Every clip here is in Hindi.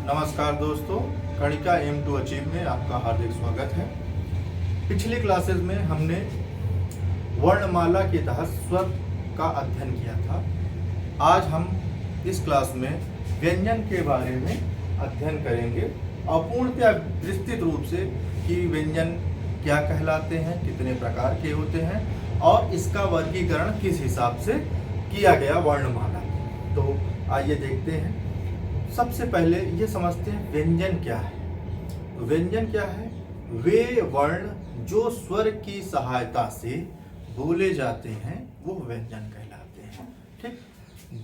नमस्कार दोस्तों, कणिका एम टू अचीव में आपका हार्दिक स्वागत है। पिछली क्लासेस में हमने वर्णमाला के तहत स्वर का अध्ययन किया था। आज हम इस क्लास में व्यंजन के बारे में अध्ययन करेंगे और पूर्णतः विस्तृत रूप से कि व्यंजन क्या कहलाते हैं, कितने प्रकार के होते हैं और इसका वर्गीकरण किस हिसाब से किया गया वर्णमाला। तो आइए देखते हैं। सबसे पहले ये समझते हैं व्यंजन क्या है। व्यंजन क्या है? वे वर्ण जो स्वर की सहायता से बोले जाते हैं वो व्यंजन कहलाते हैं। ठीक,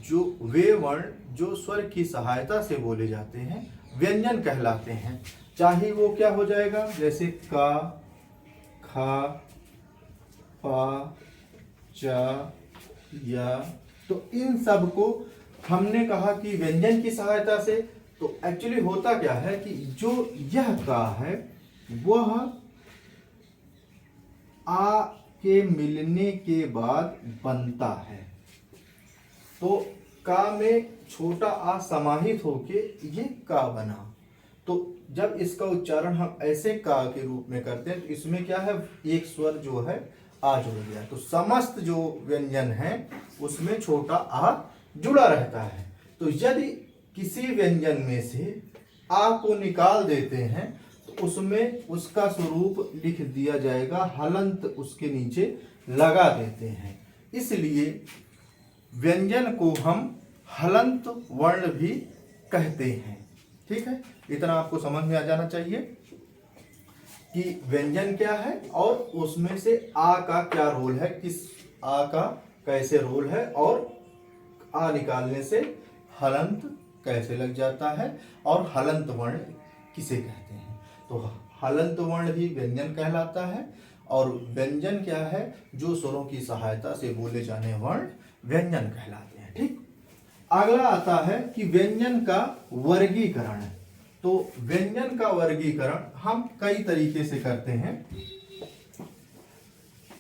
जो वे वर्ण जो स्वर की सहायता से बोले जाते हैं व्यंजन कहलाते हैं। चाहे वो क्या हो जाएगा, जैसे का, खा, पा, चा, या, तो इन सब को हमने कहा कि व्यंजन की सहायता से। तो एक्चुअली होता क्या है कि जो यह का है वह आ के मिलने के बाद बनता है। तो का में छोटा आ समाहित होके ये का बना। तो जब इसका उच्चारण हम ऐसे का के रूप में करते हैं तो इसमें क्या है, एक स्वर जो है आ जुड़ गया। तो समस्त जो व्यंजन है उसमें छोटा आ जुड़ा रहता है। तो यदि किसी व्यंजन में से आ को निकाल देते हैं तो उसमें उसका स्वरूप लिख दिया जाएगा, हलंत उसके नीचे लगा देते हैं। इसलिए व्यंजन को हम हलंत वर्ण भी कहते हैं। ठीक है, इतना आपको समझ में आ जाना चाहिए कि व्यंजन क्या है और उसमें से आ का क्या रोल है, किस आ का कैसे रोल है और आ निकालने से हलंत कैसे लग जाता है और हलंत वर्ण किसे कहते हैं। तो हलंत वर्ण भी व्यंजन कहलाता है और व्यंजन क्या है, जो स्वरों की सहायता से बोले जाने वर्ण व्यंजन कहलाते हैं। ठीक, अगला आता है कि व्यंजन का वर्गीकरण। तो व्यंजन का वर्गीकरण हम कई तरीके से करते हैं,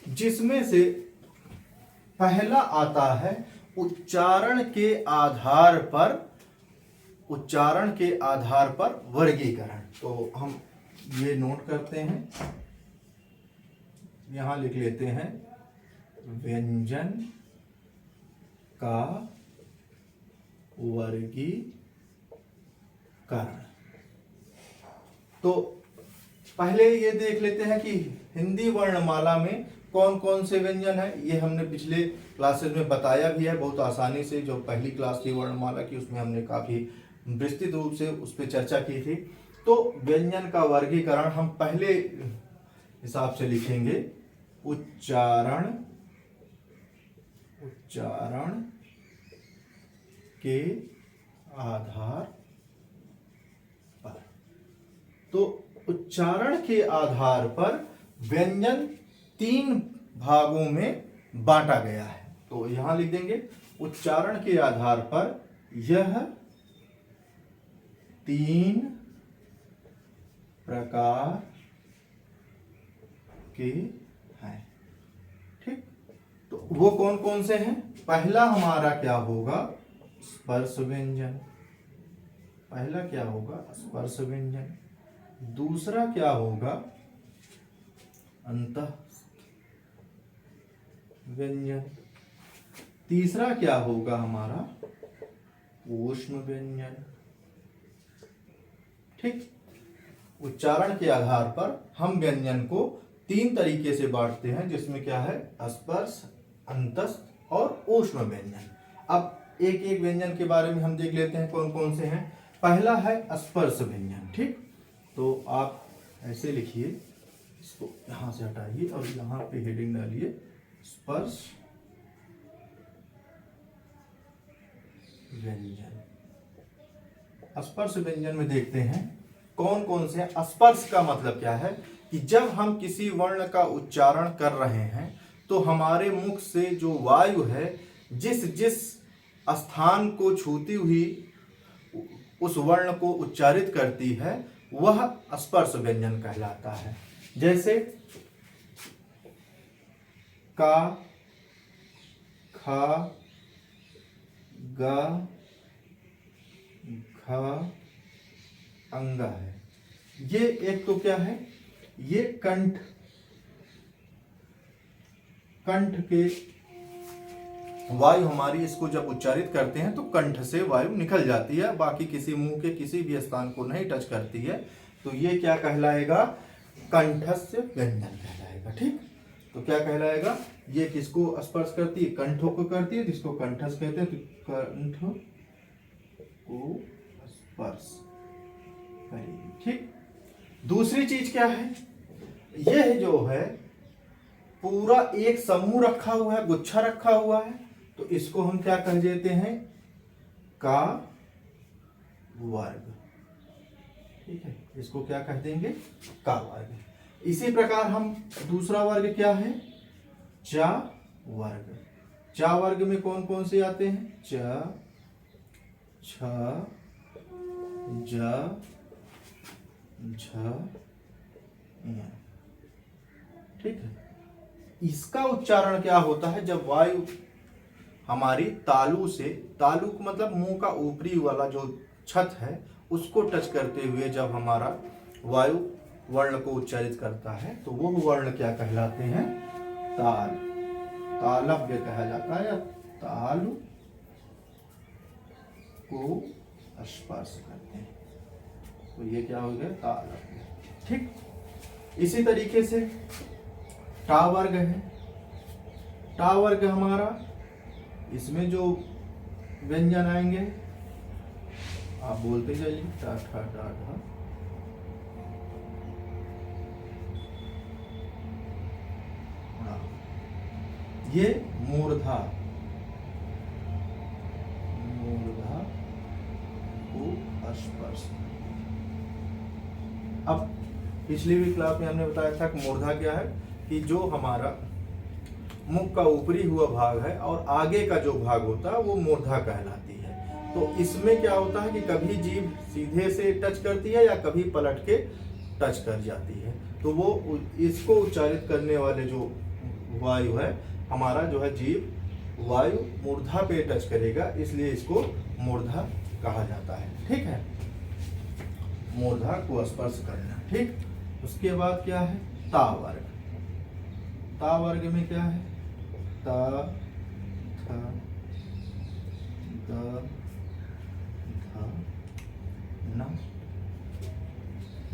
जिसमें से पहला आता है उच्चारण के आधार पर वर्गीकरण। तो हम ये नोट करते हैं, यहां लिख लेते हैं व्यंजन का वर्गीकरण। तो पहले ये देख लेते हैं कि हिंदी वर्णमाला में कौन कौन से व्यंजन है। ये हमने पिछले क्लासेस में बताया भी है बहुत आसानी से। जो पहली क्लास थी वर्णमाला की उसमें हमने काफी विस्तृत रूप से उस पर चर्चा की थी। तो व्यंजन का वर्गीकरण हम पहले हिसाब से लिखेंगे, उच्चारण के आधार पर। तो उच्चारण के आधार पर व्यंजन 3 भागों में बांटा गया है। तो यहां लिख देंगे उच्चारण के आधार पर यह 3 प्रकार के हैं। ठीक, तो वो कौन कौन से हैं? पहला हमारा क्या होगा, स्पर्श व्यंजन। पहला क्या होगा, स्पर्श व्यंजन। दूसरा क्या होगा, अंतःस्थ व्यंजन। तीसरा क्या होगा हमारा, ऊष्म व्यंजन। ठीक, उच्चारण के आधार पर हम व्यंजन को 3 तरीके से बांटते हैं, जिसमें क्या है, स्पर्श, अंतःस्थ और ऊष्म व्यंजन। अब एक एक व्यंजन के बारे में हम देख लेते हैं कौन कौन से हैं। पहला है स्पर्श व्यंजन। ठीक, तो आप ऐसे लिखिए, इसको यहां से हटाइए और यहां पे हेडिंग डालिए, स्पर्श व्यंजन। स्पर्श व्यंजन में देखते हैं कौन कौन से। स्पर्श का मतलब क्या है कि जब हम किसी वर्ण का उच्चारण कर रहे हैं तो हमारे मुख से जो वायु है जिस जिस स्थान को छूती हुई उस वर्ण को उच्चारित करती है वह स्पर्श व्यंजन कहलाता है। जैसे का, खा, गा, घा, अंगा है। ये एक तो क्या है, ये कंठ, कंठ के वायु हमारी इसको जब उच्चारित करते हैं तो कंठ से वायु निकल जाती है, बाकी किसी मुंह के किसी भी स्थान को नहीं टच करती है। तो ये क्या कहलाएगा, कंठस्य व्यंजन कहलाएगा। ठीक, तो क्या कहलाएगा, ये किसको स्पर्श करती है, कंठों को करती है, जिसको कंठस कहते हैं। तो कंठ को स्पर्श करेगी। ठीक, दूसरी चीज क्या है, यह जो है पूरा एक समूह रखा हुआ है, गुच्छा रखा हुआ है, तो इसको हम क्या कह देते हैं, का वर्ग। ठीक है, इसको क्या कह देंगे, का वर्ग। इसी प्रकार हम दूसरा वर्ग क्या है, चा वर्ग। चा वर्ग में कौन कौन से आते हैं, च, छ, ज, झ, ञ। ठीक है, इसका उच्चारण क्या होता है, जब वायु हमारी तालु से, तालु को मतलब मुंह का ऊपरी वाला जो छत है उसको टच करते हुए जब हमारा वायु वर्ण को उच्चारित करता है तो वो वर्ण क्या कहलाते हैं, ताल, तालव्य कहा जाता है, या तालु को स्पर्श करते हैं, तो ये क्या हो गया, तालव्य। ठीक, इसी तरीके से टा वर्ग है। टा वर्ग हमारा, इसमें जो व्यंजन आएंगे आप बोलते जाइए, टा, ठा, डा, ढा। ये मूर्धा, मूर्धा को स्पर्श। अब पिछली भी क्लास में हमने बताया था कि मूर्धा क्या है, कि जो हमारा मुख का ऊपरी हुआ भाग है और आगे का जो भाग होता है वो मूर्धा कहलाती है। तो इसमें क्या होता है कि कभी जीभ सीधे से टच करती है या कभी पलट के टच कर जाती है, तो वो इसको उच्चारित करने वाले जो वायु है हमारा जो है जीभ वायु मूर्धा पे टच करेगा, इसलिए इसको मूर्धा कहा जाता है। ठीक है, मूर्धा को स्पर्श करना। ठीक, उसके बाद क्या है, ता वर्ग। ता वर्ग में क्या है, ता, थ, द, ध, न।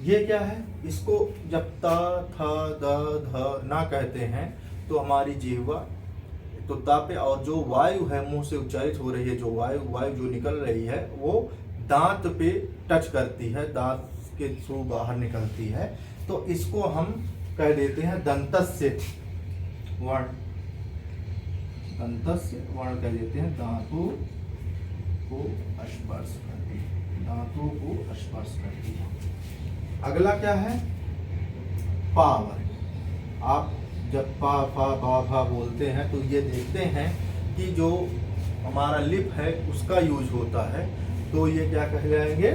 ये क्या है, इसको जब ता, थ, द, ध, न कहते हैं तो हमारी जिह्वा तो ता पे, और जो वायु है मुंह से उच्चारित हो रही है, जो वायु जो निकल रही है वो दांत पे टच करती है, दांत के थ्रू बाहर निकलती है, तो इसको हम कह देते हैं दंतस्य वर्ण। दंतस्य वर्ण कह देते हैं, दांतों को स्पर्श करती है, दांतों को स्पर्श करती है। अगला क्या है, पा वर्ग। आप जब पा, फा, बा, भा बोलते हैं तो ये देखते हैं कि जो हमारा लिप है उसका यूज होता है, तो ये क्या कहलाएंगे,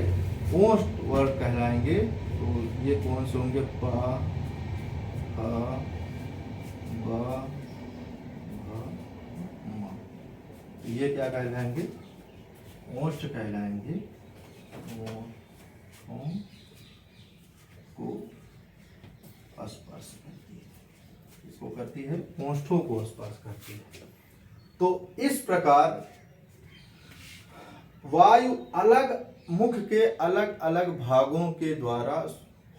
ओष्ठ वर्ग कहलाएंगे। तो ये कौन से होंगे, पा, फा, बा, भा, मा। ये क्या कहलाएंगे, ओष्ठ कहलाएंगे। ओष्ठों को स्पर्श करती है, इसको करती है, ओष्ठों को स्पर्श करती है। तो इस प्रकार वायु अलग मुख के अलग अलग भागों के द्वारा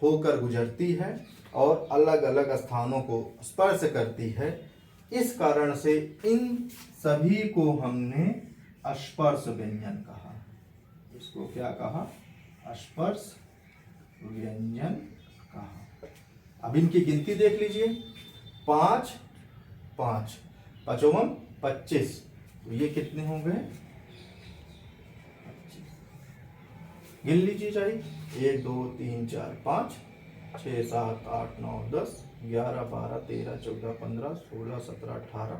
होकर गुजरती है और अलग अलग स्थानों को स्पर्श करती है। इस कारण से इन सभी को हमने स्पर्श व्यंजन कहा। इसको क्या कहा, स्पर्श व्यंजन कहा। अब इनकी गिनती देख लीजिए, 5, 5, 5 25, तो ये कितने हो गए, 25। गिन लीजिए चाहिए, 1 2 3 4 5 6 7 8 9 10 11 12 13 14 15 16 17 18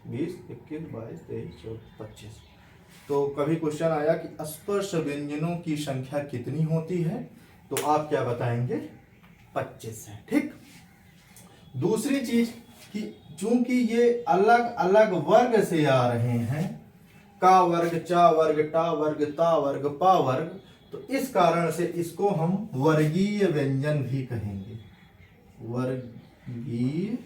20 21 22 23 24 25। तो कभी क्वेश्चन आया कि स्पर्श व्यंजनों की संख्या कितनी होती है, तो आप क्या बताएंगे, 25 है। ठीक, दूसरी चीज कि चूंकि ये अलग अलग वर्ग से आ रहे हैं, का वर्ग, चा वर्ग, टा वर्ग, ता वर्ग, पा वर्ग, तो इस कारण से इसको हम वर्गीय व्यंजन भी कहेंगे, वर्गीय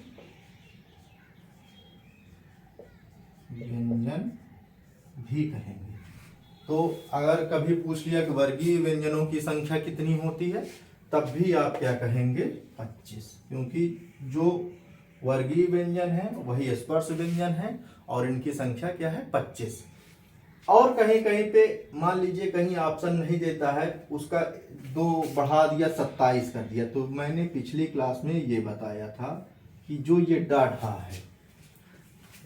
व्यंजन भी कहेंगे। तो अगर कभी पूछ लिया कि वर्गीय व्यंजनों की संख्या कितनी होती है, तब भी आप क्या कहेंगे 25, क्योंकि जो वर्गीय व्यंजन है वही स्पर्श व्यंजन है और इनकी संख्या क्या है 25। और कहीं कहीं पे मान लीजिए कहीं ऑप्शन नहीं देता है, उसका 2 बढ़ा दिया 27 कर दिया। तो मैंने पिछली क्लास में ये बताया था कि जो ये डा ढा है,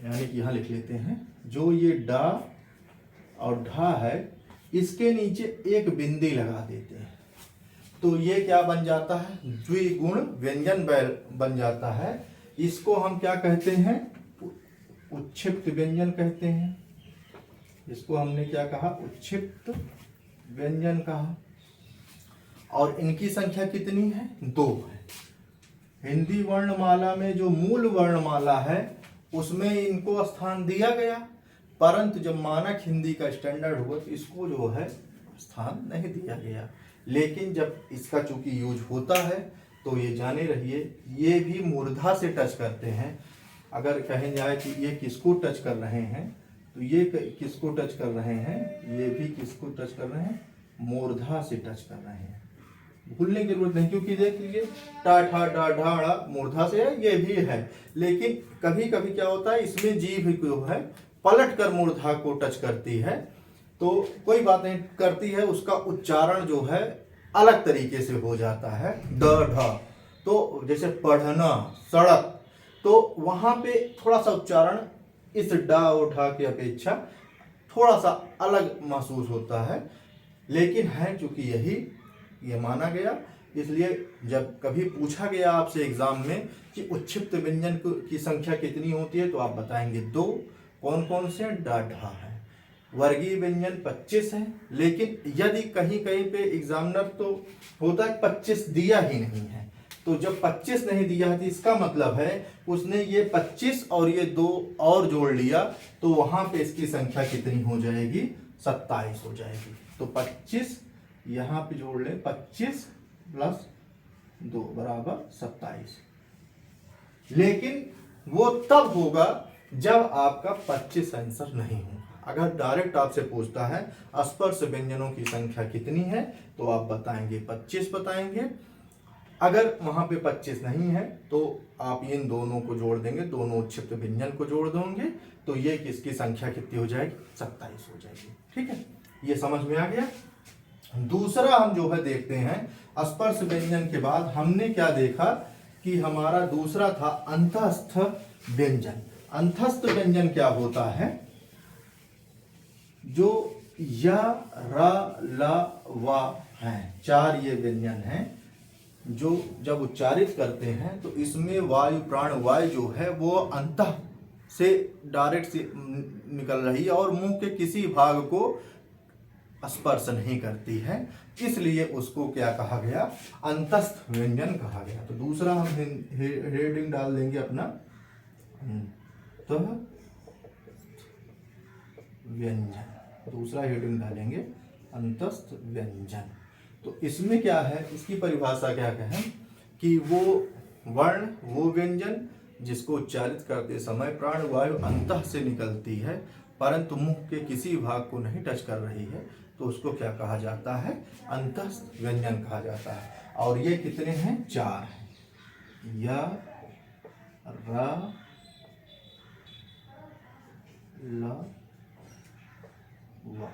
यानी कि यहाँ लिख लेते हैं, जो ये डा और ढा है इसके नीचे एक बिंदी लगा देते हैं, तो ये क्या बन जाता है, द्विगुण व्यंजन बन जाता है। इसको हम क्या कहते हैं, उच्छिप्त व्यंजन कहते हैं। इसको हमने क्या कहा, उच्छिप्त व्यंजन कहा। और इनकी संख्या कितनी है, 2 है। हिंदी वर्णमाला में जो मूल वर्णमाला है उसमें इनको स्थान दिया गया, परंतु जब मानक हिंदी का स्टैंडर्ड हुआ तो इसको जो है स्थान नहीं दिया गया। लेकिन जब इसका चूंकि यूज होता है तो ये जाने रहिए, ये भी मूर्धा से टच करते हैं। अगर कहें जाए कि ये किसको टच कर रहे हैं, तो ये किसको टच कर रहे हैं, ये भी किसको टच कर रहे हैं, मूर्धा से टच कर रहे हैं। भूलने की जरूरत नहीं, क्योंकि देख लीजिए टा ठा डा ढा ड़ा मूर्धा से है, ये भी है। लेकिन कभी कभी क्या होता है, इसमें जीभ जो है पलट कर मूर्धा को टच करती है, तो कोई बात नहीं करती है, उसका उच्चारण जो है अलग तरीके से हो जाता है, ड ढ। तो जैसे पढ़ना, सड़क, तो वहां पे थोड़ा सा उच्चारण इस डा और ढा की अपेक्षा थोड़ा सा अलग महसूस होता है। लेकिन है चूंकि यही ये माना गया, इसलिए जब कभी पूछा गया आपसे एग्जाम में कि उच्छिप्त व्यंजन की संख्या कितनी होती है, तो आप बताएंगे 2। कौन कौन से, डा ढा है। वर्गीय व्यंजन 25 है। लेकिन यदि कहीं कहीं पे एग्जामिनर तो होता है 25 दिया ही नहीं है, तो जब 25 नहीं दिया है तो इसका मतलब है उसने ये 25 और ये 2 और जोड़ लिया, तो वहां पे इसकी संख्या कितनी हो जाएगी, 27 हो जाएगी। तो 25 यहां पे जोड़ ले, 25 प्लस 2 बराबर 27। लेकिन वो तब होगा जब आपका 25 आंसर नहीं हो। अगर डायरेक्ट आपसे पूछता है स्पर्श व्यंजनों की संख्या कितनी है, तो आप बताएंगे 25 बताएंगे। अगर वहां पे 25 नहीं है तो आप इन दोनों को जोड़ देंगे, दोनों उच्छिप्त व्यंजन को जोड़ देंगे, तो ये किसकी संख्या कितनी हो जाएगी, 27 हो जाएगी। ठीक है, ये समझ में आ गया। दूसरा हम जो है देखते हैं, स्पर्श व्यंजन के बाद हमने क्या देखा कि हमारा दूसरा था अंतस्थ व्यंजन। अंतस्थ व्यंजन क्या होता है, जो या रा ला वा हैं, 4 ये व्यंजन हैं जो जब उच्चारित करते हैं तो इसमें वायु प्राण वायु जो है वो अंतः से डायरेक्ट से निकल रही है और मुंह के किसी भाग को स्पर्श नहीं करती है, इसलिए उसको क्या कहा गया, अंतस्थ व्यंजन कहा गया। तो दूसरा हम हेडिंग डाल देंगे अपना अंतः व्यंजन, दूसरा हेडिंग डालेंगे अंतस्थ व्यंजन। तो इसमें क्या है, इसकी परिभाषा क्या कहें कि वो वर्ण, वो व्यंजन जिसको उच्चारित करते समय प्राण वायु अंतः से निकलती है परंतु मुख के किसी भाग को नहीं टच कर रही है, तो उसको क्या कहा जाता है, अंतस्थ व्यंजन कहा जाता है। और ये कितने हैं, 4 हैं, या रा ला वा,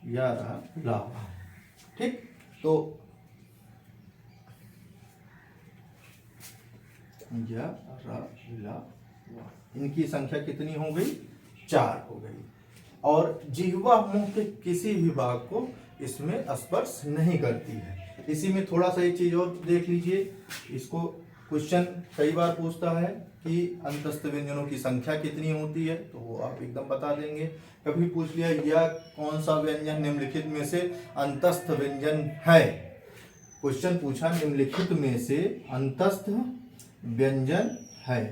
या रा ला वा। ठीक, तो या रा ला वा, इनकी संख्या कितनी हो गई, 4 हो गई। और जिह्वा मुंह के किसी भी भाग को इसमें स्पर्श नहीं करती है। इसी में थोड़ा सा एक चीज और देख लीजिए, इसको क्वेश्चन कई बार पूछता है कि अंतस्थ व्यंजनों की संख्या कितनी होती है, तो वो आप एकदम बता देंगे। कभी पूछ लिया यह कौन सा व्यंजन निम्नलिखित में से अंतस्थ व्यंजन है, क्वेश्चन पूछा निम्नलिखित में से अंतस्थ व्यंजन है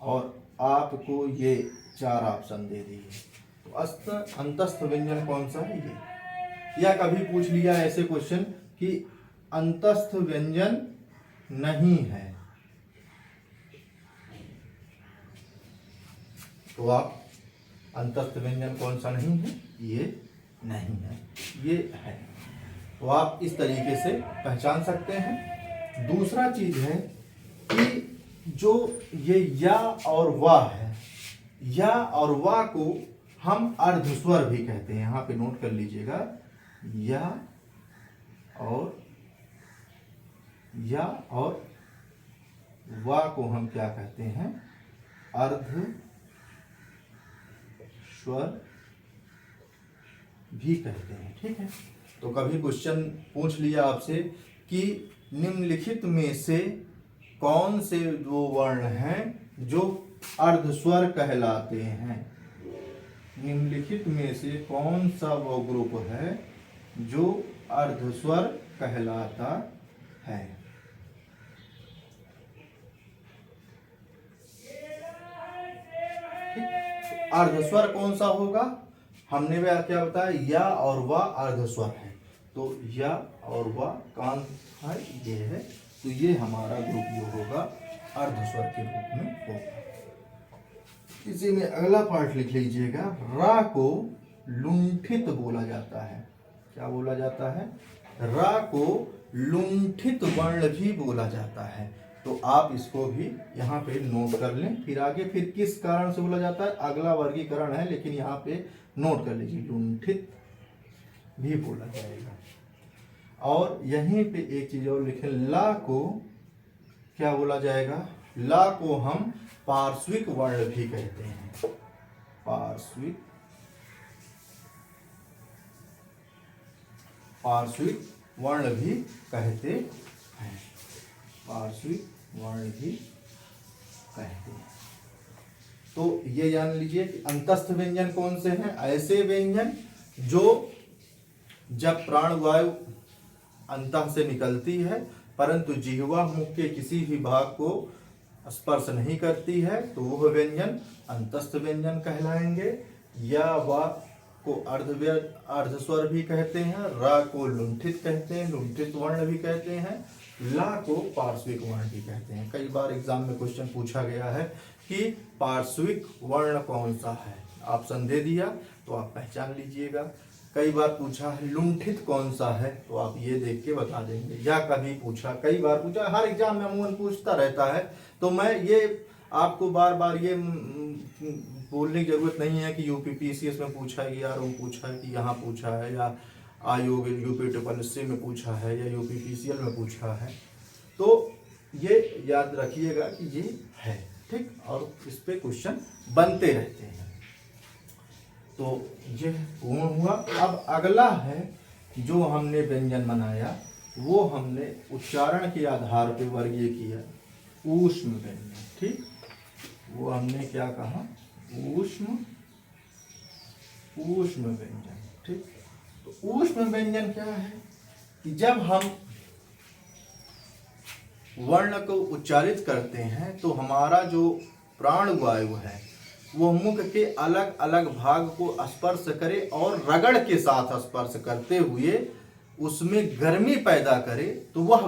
और आपको ये 4 ऑप्शन दे दिए, तो अंतस्थ व्यंजन कौन सा है, ये या कभी पूछ लिया ऐसे क्वेश्चन कि अंतस्थ व्यंजन नहीं है, तो आप अंतस्थ व्यंजन कौन सा नहीं है, ये नहीं है, ये है। तो आप इस तरीके से पहचान सकते हैं। दूसरा चीज है कि जो ये या और वाह है, या और वाह को हम अर्धस्वर भी कहते हैं, यहां पे नोट कर लीजिएगा। या और वाह को हम क्या कहते हैं, अर्ध स्वर भी कहते हैं। ठीक है, तो कभी क्वेश्चन पूछ लिया आपसे कि निम्नलिखित में से कौन से वो वर्ण हैं जो अर्धस्वर कहलाते हैं, निम्नलिखित में से कौन सा वो ग्रुप है जो अर्धस्वर कहलाता है। अर्धस्वर कौन सा होगा, हमने भी क्या बताया, या और वा अर्धस्वर है, तो या और वा कौन है, ये है, तो ये हमारा ग्रुप जो होगा अर्धस्वर के रूप में होगा। इसी में अगला पार्ट लिख लीजिएगा, रा को लुंठित बोला जाता है। क्या बोला जाता है, रा को लुंठित वर्ण भी बोला जाता है। तो आप इसको भी यहाँ पे नोट कर लें। फिर आगे फिर किस कारण से बोला जाता है, अगला वर्गीकरण है, लेकिन यहाँ पे नोट कर लीजिए, लुंठित भी बोला जाएगा। और यहीं पे एक चीज और लिखें, ला को क्या बोला जाएगा, ला को हम पार्श्विक वर्ण भी कहते हैं, पार्श्विक वर्ण भी कहते हैं, पार्श्विक वर्ण भी कहते हैं। तो ये जान लीजिए कि अंतस्थ व्यंजन कौन से हैं, ऐसे व्यंजन जो जब प्राणवायु अंतः से निकलती है परंतु जिह्वा मुख के किसी भी भाग को स्पर्श नहीं करती है, तो वह व्यंजन अंतस्थ व्यंजन कहलाएंगे। या वा को अर्धस्वर भी कहते हैं, रा को लुंठित कहते हैं, लुंठित वर्ण भी कहते हैं, ला को पार्श्विक वर्ण भी कहते हैं। कई बार एग्जाम में क्वेश्चन पूछा गया है कि पार्श्विक वर्ण कौन सा है, आप संदेह दिया तो आप पहचान लीजिएगा। कई बार पूछा है लुंठित कौन सा है, तो आप ये देख के बता देंगे। या कभी पूछा, कई बार पूछा, हर एग्जाम में अमूमन पूछता रहता है, तो मैं ये आपको बार बार ये बोलने की जरूरत नहीं है कि यूपीपीसीएस में पूछा है, यार वो पूछा है, कि यहाँ पूछा है, या आयोग यूपी में पूछा है, या यूपीपीसीएल में पूछा है। तो ये याद रखिएगा कि ये है, ठीक, और इस पे क्वेश्चन बनते रहते हैं। तो ये पूर्ण हुआ। अब अगला है जो हमने व्यंजन बनाया, वो हमने उच्चारण के आधार पर वर्गीय किया, ऊष्म व्यंजन। ठीक, वो हमने क्या कहा, ऊष्म व्यंजन। ठीक, तो ऊष्म व्यंजन क्या है कि जब हम वर्ण को उच्चारित करते हैं तो हमारा जो प्राणवायु है वो मुख के अलग अलग भाग को स्पर्श करे और रगड़ के साथ स्पर्श करते हुए उसमें गर्मी पैदा करे, तो वह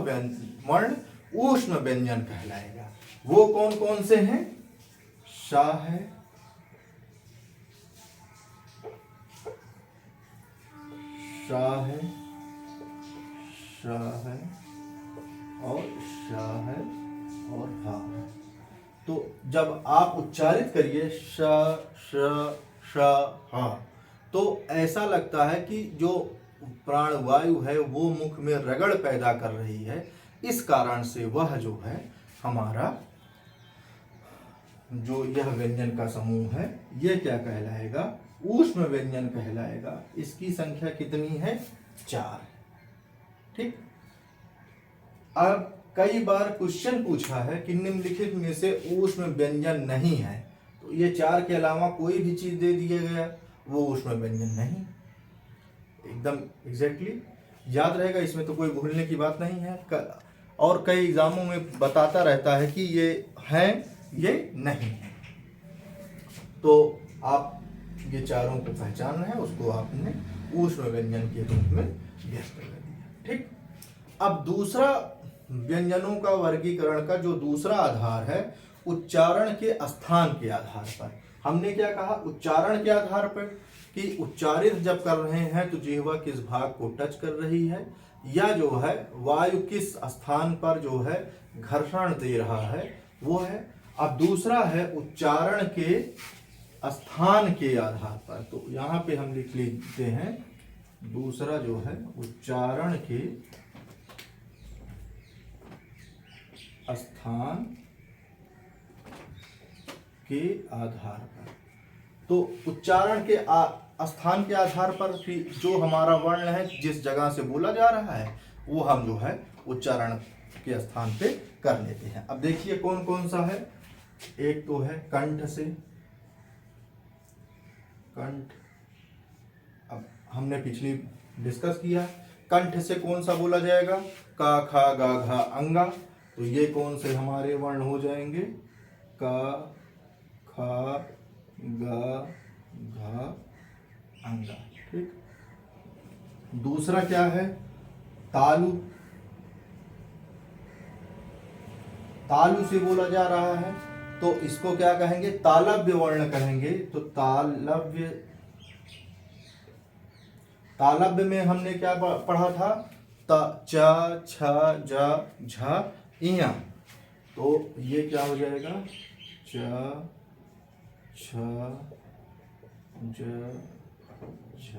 वर्ण ऊष्म व्यंजन कहलाएगा। वो कौन कौन से हैं, शा है, शा है, शा है और शा है और हा है। तो जब आप उच्चारित करिए श श श हा, तो ऐसा लगता है कि जो प्राणवायु है वो मुख में रगड़ पैदा कर रही है। इस कारण से वह जो है हमारा जो यह व्यंजन का समूह है ये क्या कहलाएगा, ऊष्म व्यंजन कहलाएगा। इसकी संख्या कितनी है, 4। ठीक, अब कई बार क्वेश्चन पूछा है कि निम्नलिखित में से ऊष्म व्यंजन नहीं है, तो ये 4 के अलावा कोई भी चीज दे दिया गया वो ऊष्म व्यंजन नहीं, एकदम एग्जैक्टली याद रहेगा, इसमें तो कोई भूलने की बात नहीं है। और कई एग्जामों में बताता रहता है कि ये है ये नहीं है, तो आप ये चारों को पहचान रहे हैं, उसको आपने ऊष्म व्यंजन के रूप में व्यक्त कर दिया। ठीक, अब दूसरा व्यंजनों का वर्गीकरण का जो दूसरा आधार है उच्चारण के स्थान के आधार पर। हमने क्या कहा, उच्चारण के आधार पर कि उच्चारित जब कर रहे हैं तो जिह्वा किस भाग को टच कर रही है, या जो है वायु किस स्थान पर जो है घर्षण दे रहा है वो है। अब दूसरा है उच्चारण के स्थान के आधार पर, तो यहाँ पे हम लिख लेते हैं दूसरा जो है उच्चारण के स्थान के आधार पर। तो उच्चारण के स्थान के आधार पर भी जो हमारा वर्ण है जिस जगह से बोला जा रहा है वो हम जो है उच्चारण के स्थान पे कर लेते हैं। अब देखिए कौन कौन सा है। एक तो है कंठ से, कंठ, अब हमने पिछली डिस्कस किया कंठ से कौन सा बोला जाएगा, का खा गा घा अंगा। तो ये कौन से हमारे वर्ण हो जाएंगे, का खा गा घा अंगा। ठीक, दूसरा क्या है तालु, तालु से बोला जा रहा है तो इसको क्या कहेंगे, तालव्य वर्ण कहेंगे। तो तालव्य, तालव्य में हमने क्या पढ़ा था, त च छ ज झ इया। तो ये क्या हो जाएगा, च छ ज झ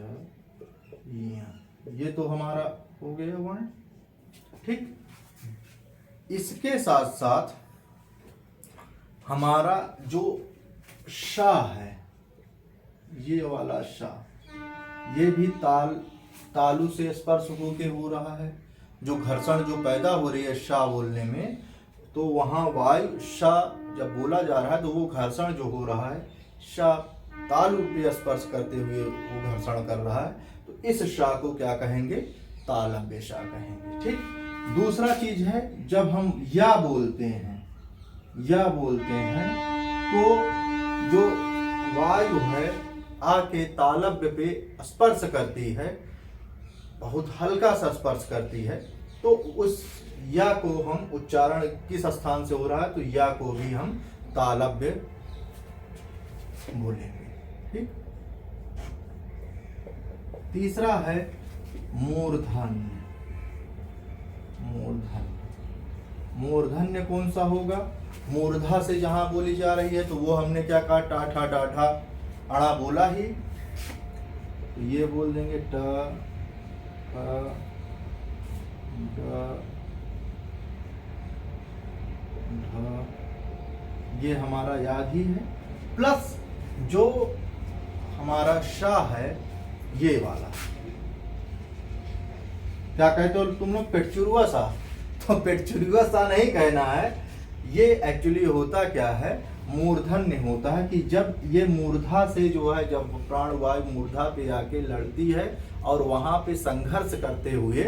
इया, ये तो हमारा हो गया वर्ण। ठीक, इसके साथ साथ हमारा जो शा है, ये वाला शा, ये भी तालु से स्पर्श होके हो रहा है। जो घर्षण जो पैदा हो रही है शा बोलने में, तो वहाँ वायु शा जब बोला जा रहा है तो वो घर्षण जो हो रहा है शा तालु पे स्पर्श करते हुए वो घर्षण कर रहा है, तो इस शा को क्या कहेंगे, तालव्य शा कहेंगे। ठीक, दूसरा चीज है जब हम या बोलते हैं, या बोलते हैं तो जो वायु है आके तालव्य पे स्पर्श करती है, बहुत हल्का सा स्पर्श करती है, तो उस या को हम उच्चारण किस स्थान से हो रहा है, तो या को भी हम तालव्य बोलेंगे। ठीक, तीसरा है मूर्धन्य। मूर्धन्य, मूर्धन्य कौन सा होगा, मूर्धा से जहां बोली जा रही है तो वो हमने क्या कहा, टाठा डाठा अड़ा बोला ही, तो ये बोल देंगे ट ड ढ, ये हमारा याद ही है। प्लस जो हमारा शा है ये वाला, क्या कहते हो तुम लोग, पेटचुरुआ सा। तो पेटचुरुआ सा नहीं कहना है, ये एक्चुअली होता क्या है, मूर्धन्य होता है कि जब ये मूर्धा से जो है, जब प्राणवायु मूर्धा पे आके लड़ती है और वहां पे संघर्ष करते हुए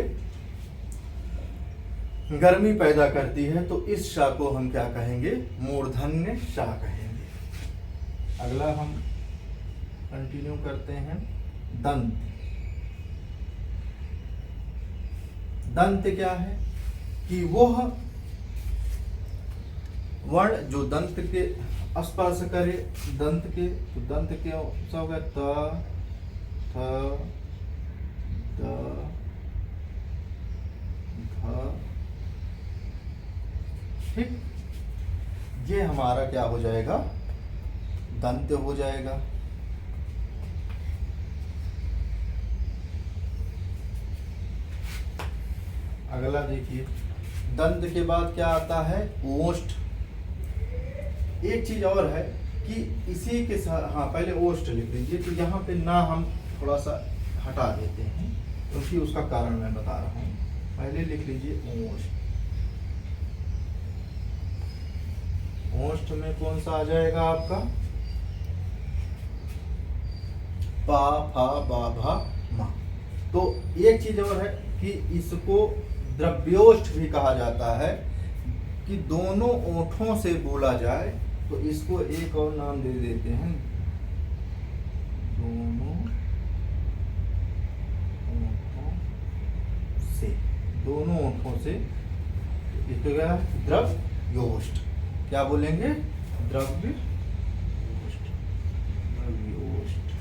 गर्मी पैदा करती है, तो इस शा को हम क्या कहेंगे, मूर्धन्य शा कहेंगे। अगला हम कंटिन्यू करते हैं, दंत। दंत क्या है कि वह वर्ण जो दंत के स्पर्श करे, दंत के, तो दंत के हो गया त थ द ध। ठीक, ये हमारा क्या हो जाएगा, दंत हो जाएगा। अगला देखिए, दंत के बाद क्या आता है, ओष्ठ। एक चीज और है कि इसी के साथ, हाँ पहले ओष्ठ लिख लीजिए, तो यहाँ पे ना हम थोड़ा सा हटा देते हैं क्योंकि उसका कारण मैं बता रहा हूँ। पहले लिख लीजिए ओष्ठ। ओष्ठ में कौन सा आ जाएगा आपका, पा फा बा भा मा। तो एक चीज और है कि इसको द्रव्योष्ठ भी कहा जाता है, कि दोनों ओठों से बोला जाए तो इसको एक और नाम दे देते हैं, दोनों दोनों ओठों से, इसको क्या है? द्रव्योष्ठ। क्या बोलेंगे? द्रव्योष्ठ। द्रव्योष्ठ,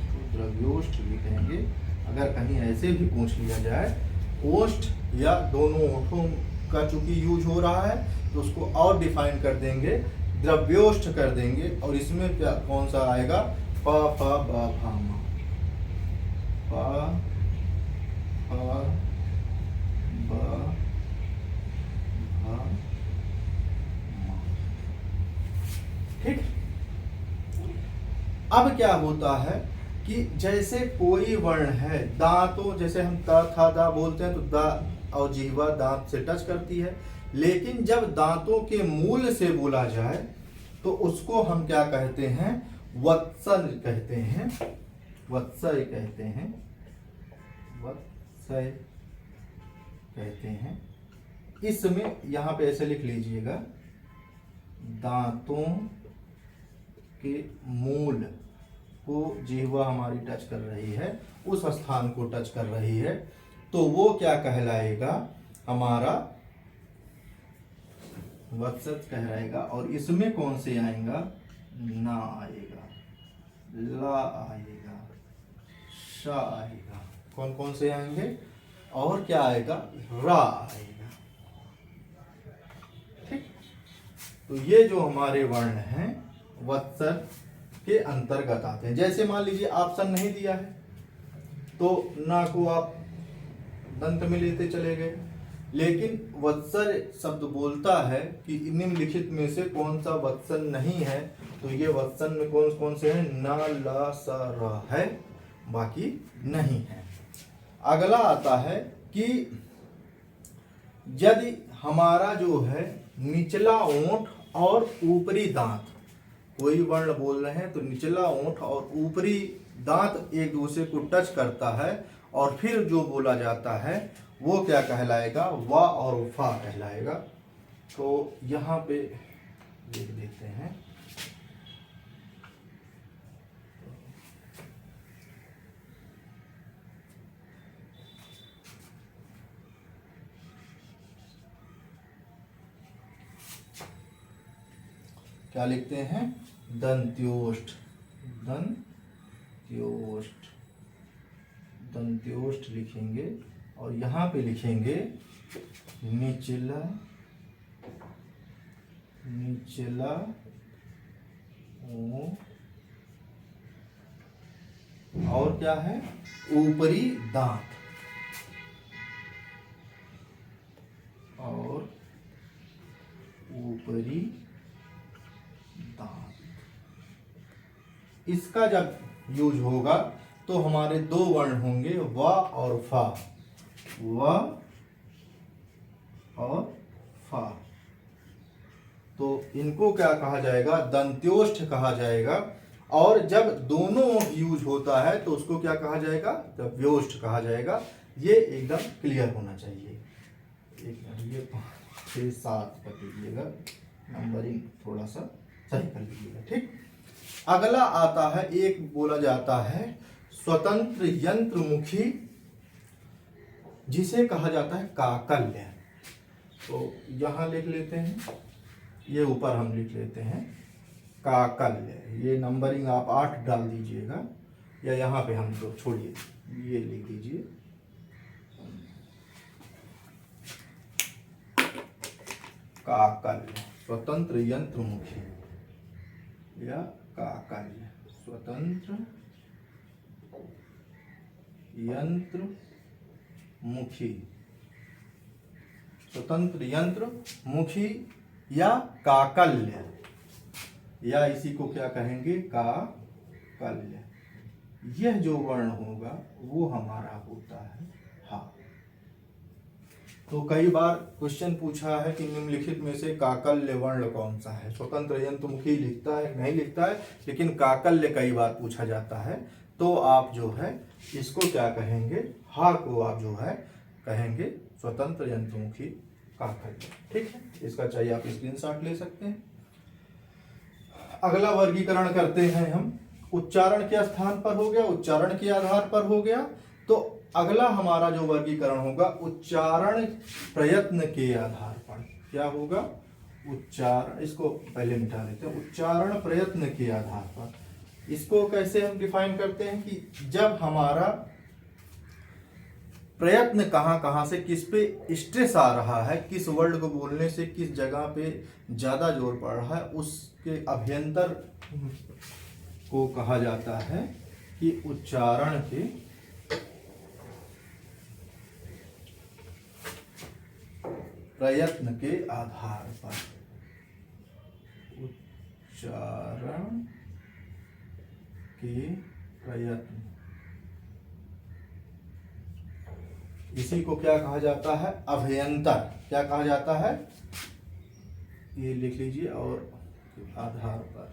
तो द्रव्योष्ठ भी कहेंगे। अगर कहीं ऐसे भी पूछ लिया जाए, ओष्ठ या दोनों ओठों का चूंकि यूज हो रहा है, तो उसको और डिफाइन कर देंगे, द्रव्योष्ठ कर देंगे। और इसमें क्या कौन सा आएगा? प फ ब भ म। प फ ब भ म। ठीक। अब क्या होता है कि जैसे कोई वर्ण है, दांतों, जैसे हम त था दा बोलते हैं, तो दा और जिह्वा दांत से टच करती है। लेकिन जब दांतों के मूल से बोला जाए तो उसको हम क्या कहते हैं? वत्सल कहते हैं। वत्सय कहते हैं। वत्सय कहते हैं। इसमें यहां पे ऐसे लिख लीजिएगा, दांतों के मूल को जिह्वा हमारी टच कर रही है, उस स्थान को टच कर रही है, तो वो क्या कहलाएगा? हमारा वत्सत कहलाएगा। और इसमें कौन से आएगा? ना आएगा, ला आएगा, शा आएगा। कौन कौन से आएंगे? और क्या आएगा? रा आएगा। ठीक। तो ये जो हमारे वर्ण हैं वत्सर के अंतर्गत आते हैं। जैसे मान लीजिए ऑप्शन नहीं दिया है, तो ना को आप दंत में लेते चले गए, लेकिन वत्सर शब्द बोलता है कि निम्नलिखित में से कौन सा वत्सन नहीं है, तो ये वत्सन में कौन कौन से हैं? न, ला, सा, रा है, बाकी नहीं है। अगला आता है कि यदि हमारा जो है निचला ओंठ और ऊपरी दांत, कोई वर्ण बोल रहे हैं तो निचला ओंठ और ऊपरी दांत एक दूसरे को टच करता है, और फिर जो बोला जाता है वो क्या कहलाएगा? वा और फा कहलाएगा। तो यहाँ पे देख देते हैं, क्या लिखते हैं? दंत्योष्ठ। दंत्योष्ठ, दंत्योष्ठ लिखेंगे। और यहाँ पे लिखेंगे निचला, निचला और क्या है? ऊपरी दांत। और ऊपरी दांत, इसका जब यूज होगा तो हमारे दो वर्ण होंगे, व और फा। व और फा, तो इनको क्या कहा जाएगा? दंत्योष्ठ कहा जाएगा। और जब दोनों यूज होता है तो उसको क्या कहा जाएगा? द्रव्योष्ठ कहा जाएगा। ये एकदम क्लियर होना चाहिए। एक मिनट, ये 6 7 कर लीजिएगा, नंबरिंग थोड़ा सा सही कर लीजिएगा। ठीक। अगला आता है, एक बोला जाता है स्वतंत्र यंत्रमुखी, जिसे कहा जाता है काकल्य। तो यहां लिख लेते हैं, ये ऊपर हम लिख लेते हैं काकल्य। ये नंबरिंग आप 8 डाल दीजिएगा, या यहाँ पे हम तो छोड़िए, ये लिख दीजिए काकल्य, स्वतंत्र यंत्रमुखी या काकल्य, स्वतंत्र यंत्र मुखी, स्वतंत्र यंत्र मुखी या काकल्य, या इसी को क्या कहेंगे? काकल्य। यह जो वर्ण होगा वो हमारा होता है हा। तो कई बार क्वेश्चन पूछा है कि निम्नलिखित में से काकल्य वर्ण कौन सा है? स्वतंत्र यंत्रमुखी लिखता है, नहीं लिखता है, लेकिन काकल्य कई बार पूछा जाता है। तो आप जो है इसको क्या कहेंगे? हा को आप जो है कहेंगे स्वतंत्र यंत्रमुखी काकल्य। ठीक है, इसका चाहिए आप स्क्रीनशॉट ले सकते हैं। अगला वर्गीकरण करते हैं हम। उच्चारण के स्थान पर हो गया, उच्चारण के आधार पर हो गया। तो अगला हमारा जो वर्गीकरण होगा उच्चारण प्रयत्न के आधार पर। क्या होगा? उच्चारण, इसको पहले मिटा लेते हैं। उच्चारण प्रयत्न के आधार पर इसको कैसे हम डिफाइन करते हैं कि जब हमारा प्रयत्न कहाँ कहाँ से किस पे स्ट्रेस आ रहा है, किस वर्ड को बोलने से किस जगह पे ज्यादा जोर पड़ रहा है, उसके अभ्यंतर को कहा जाता है कि उच्चारण के प्रयत्न के आधार पर। उच्चारण के प्रयत्न, इसी को क्या कहा जाता है? अभ्यंतर। क्या कहा जाता है? ये लिख लीजिए। और आधार पर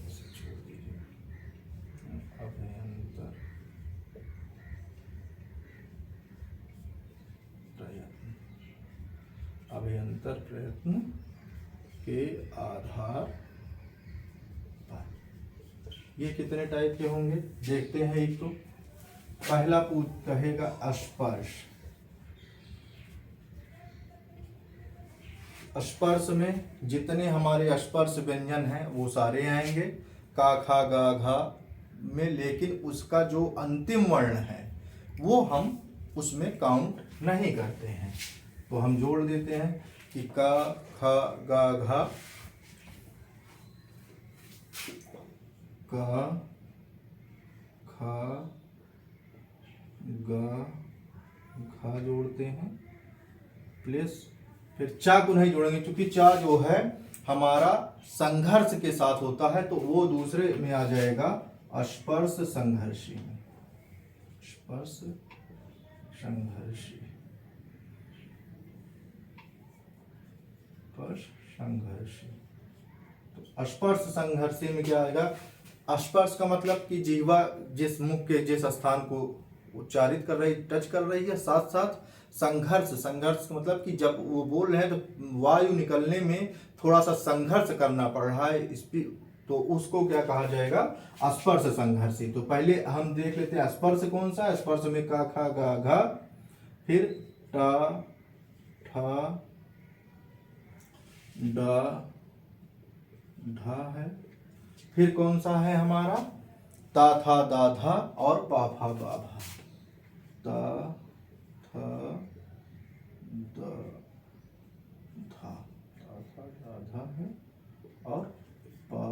छोड़ दीजिए, अभ्यंतर प्रयत्न, अभ्यंतर प्रयत्न के आधार पर। ये कितने टाइप के होंगे देखते हैं। एक तो पहला कहेगा स्पर्श। स्पर्श में जितने हमारे स्पर्श व्यंजन हैं वो सारे आएंगे का खा गा घा में, लेकिन उसका जो अंतिम वर्ण है वो हम उसमें काउंट नहीं करते हैं। तो हम जोड़ देते हैं कि का खा गा घा, का खा गा घा जोड़ते हैं प्लस फिर चा को नहीं जोड़ेंगे, क्योंकि चा जो है हमारा संघर्ष के साथ होता है, तो वो दूसरे में आ जाएगा स्पर्श संघर्षी में। स्पर्श संघर्षी, स्पर्श संघर्षी। तो स्पर्श संघर्षी में क्या आएगा? स्पर्श का मतलब कि जीवा जिस मुख के जिस स्थान को उच्चारित कर रही, टच कर रही है, साथ साथ संघर्ष। संघर्ष का मतलब कि जब वो बोल रहे हैं तो वायु निकलने में थोड़ा सा संघर्ष करना पड़ रहा है, तो उसको क्या कहा जाएगा? स्पर्श संघर्षी। तो पहले हम देख लेते हैं स्पर्श कौन सा है। स्पर्श में का खा गा घा, फिर टा ठा डा ढा है, फिर कौन सा है हमारा? ता था दा धा और पा फा बा भा। ता था दा धा, ता था दा धा है और पा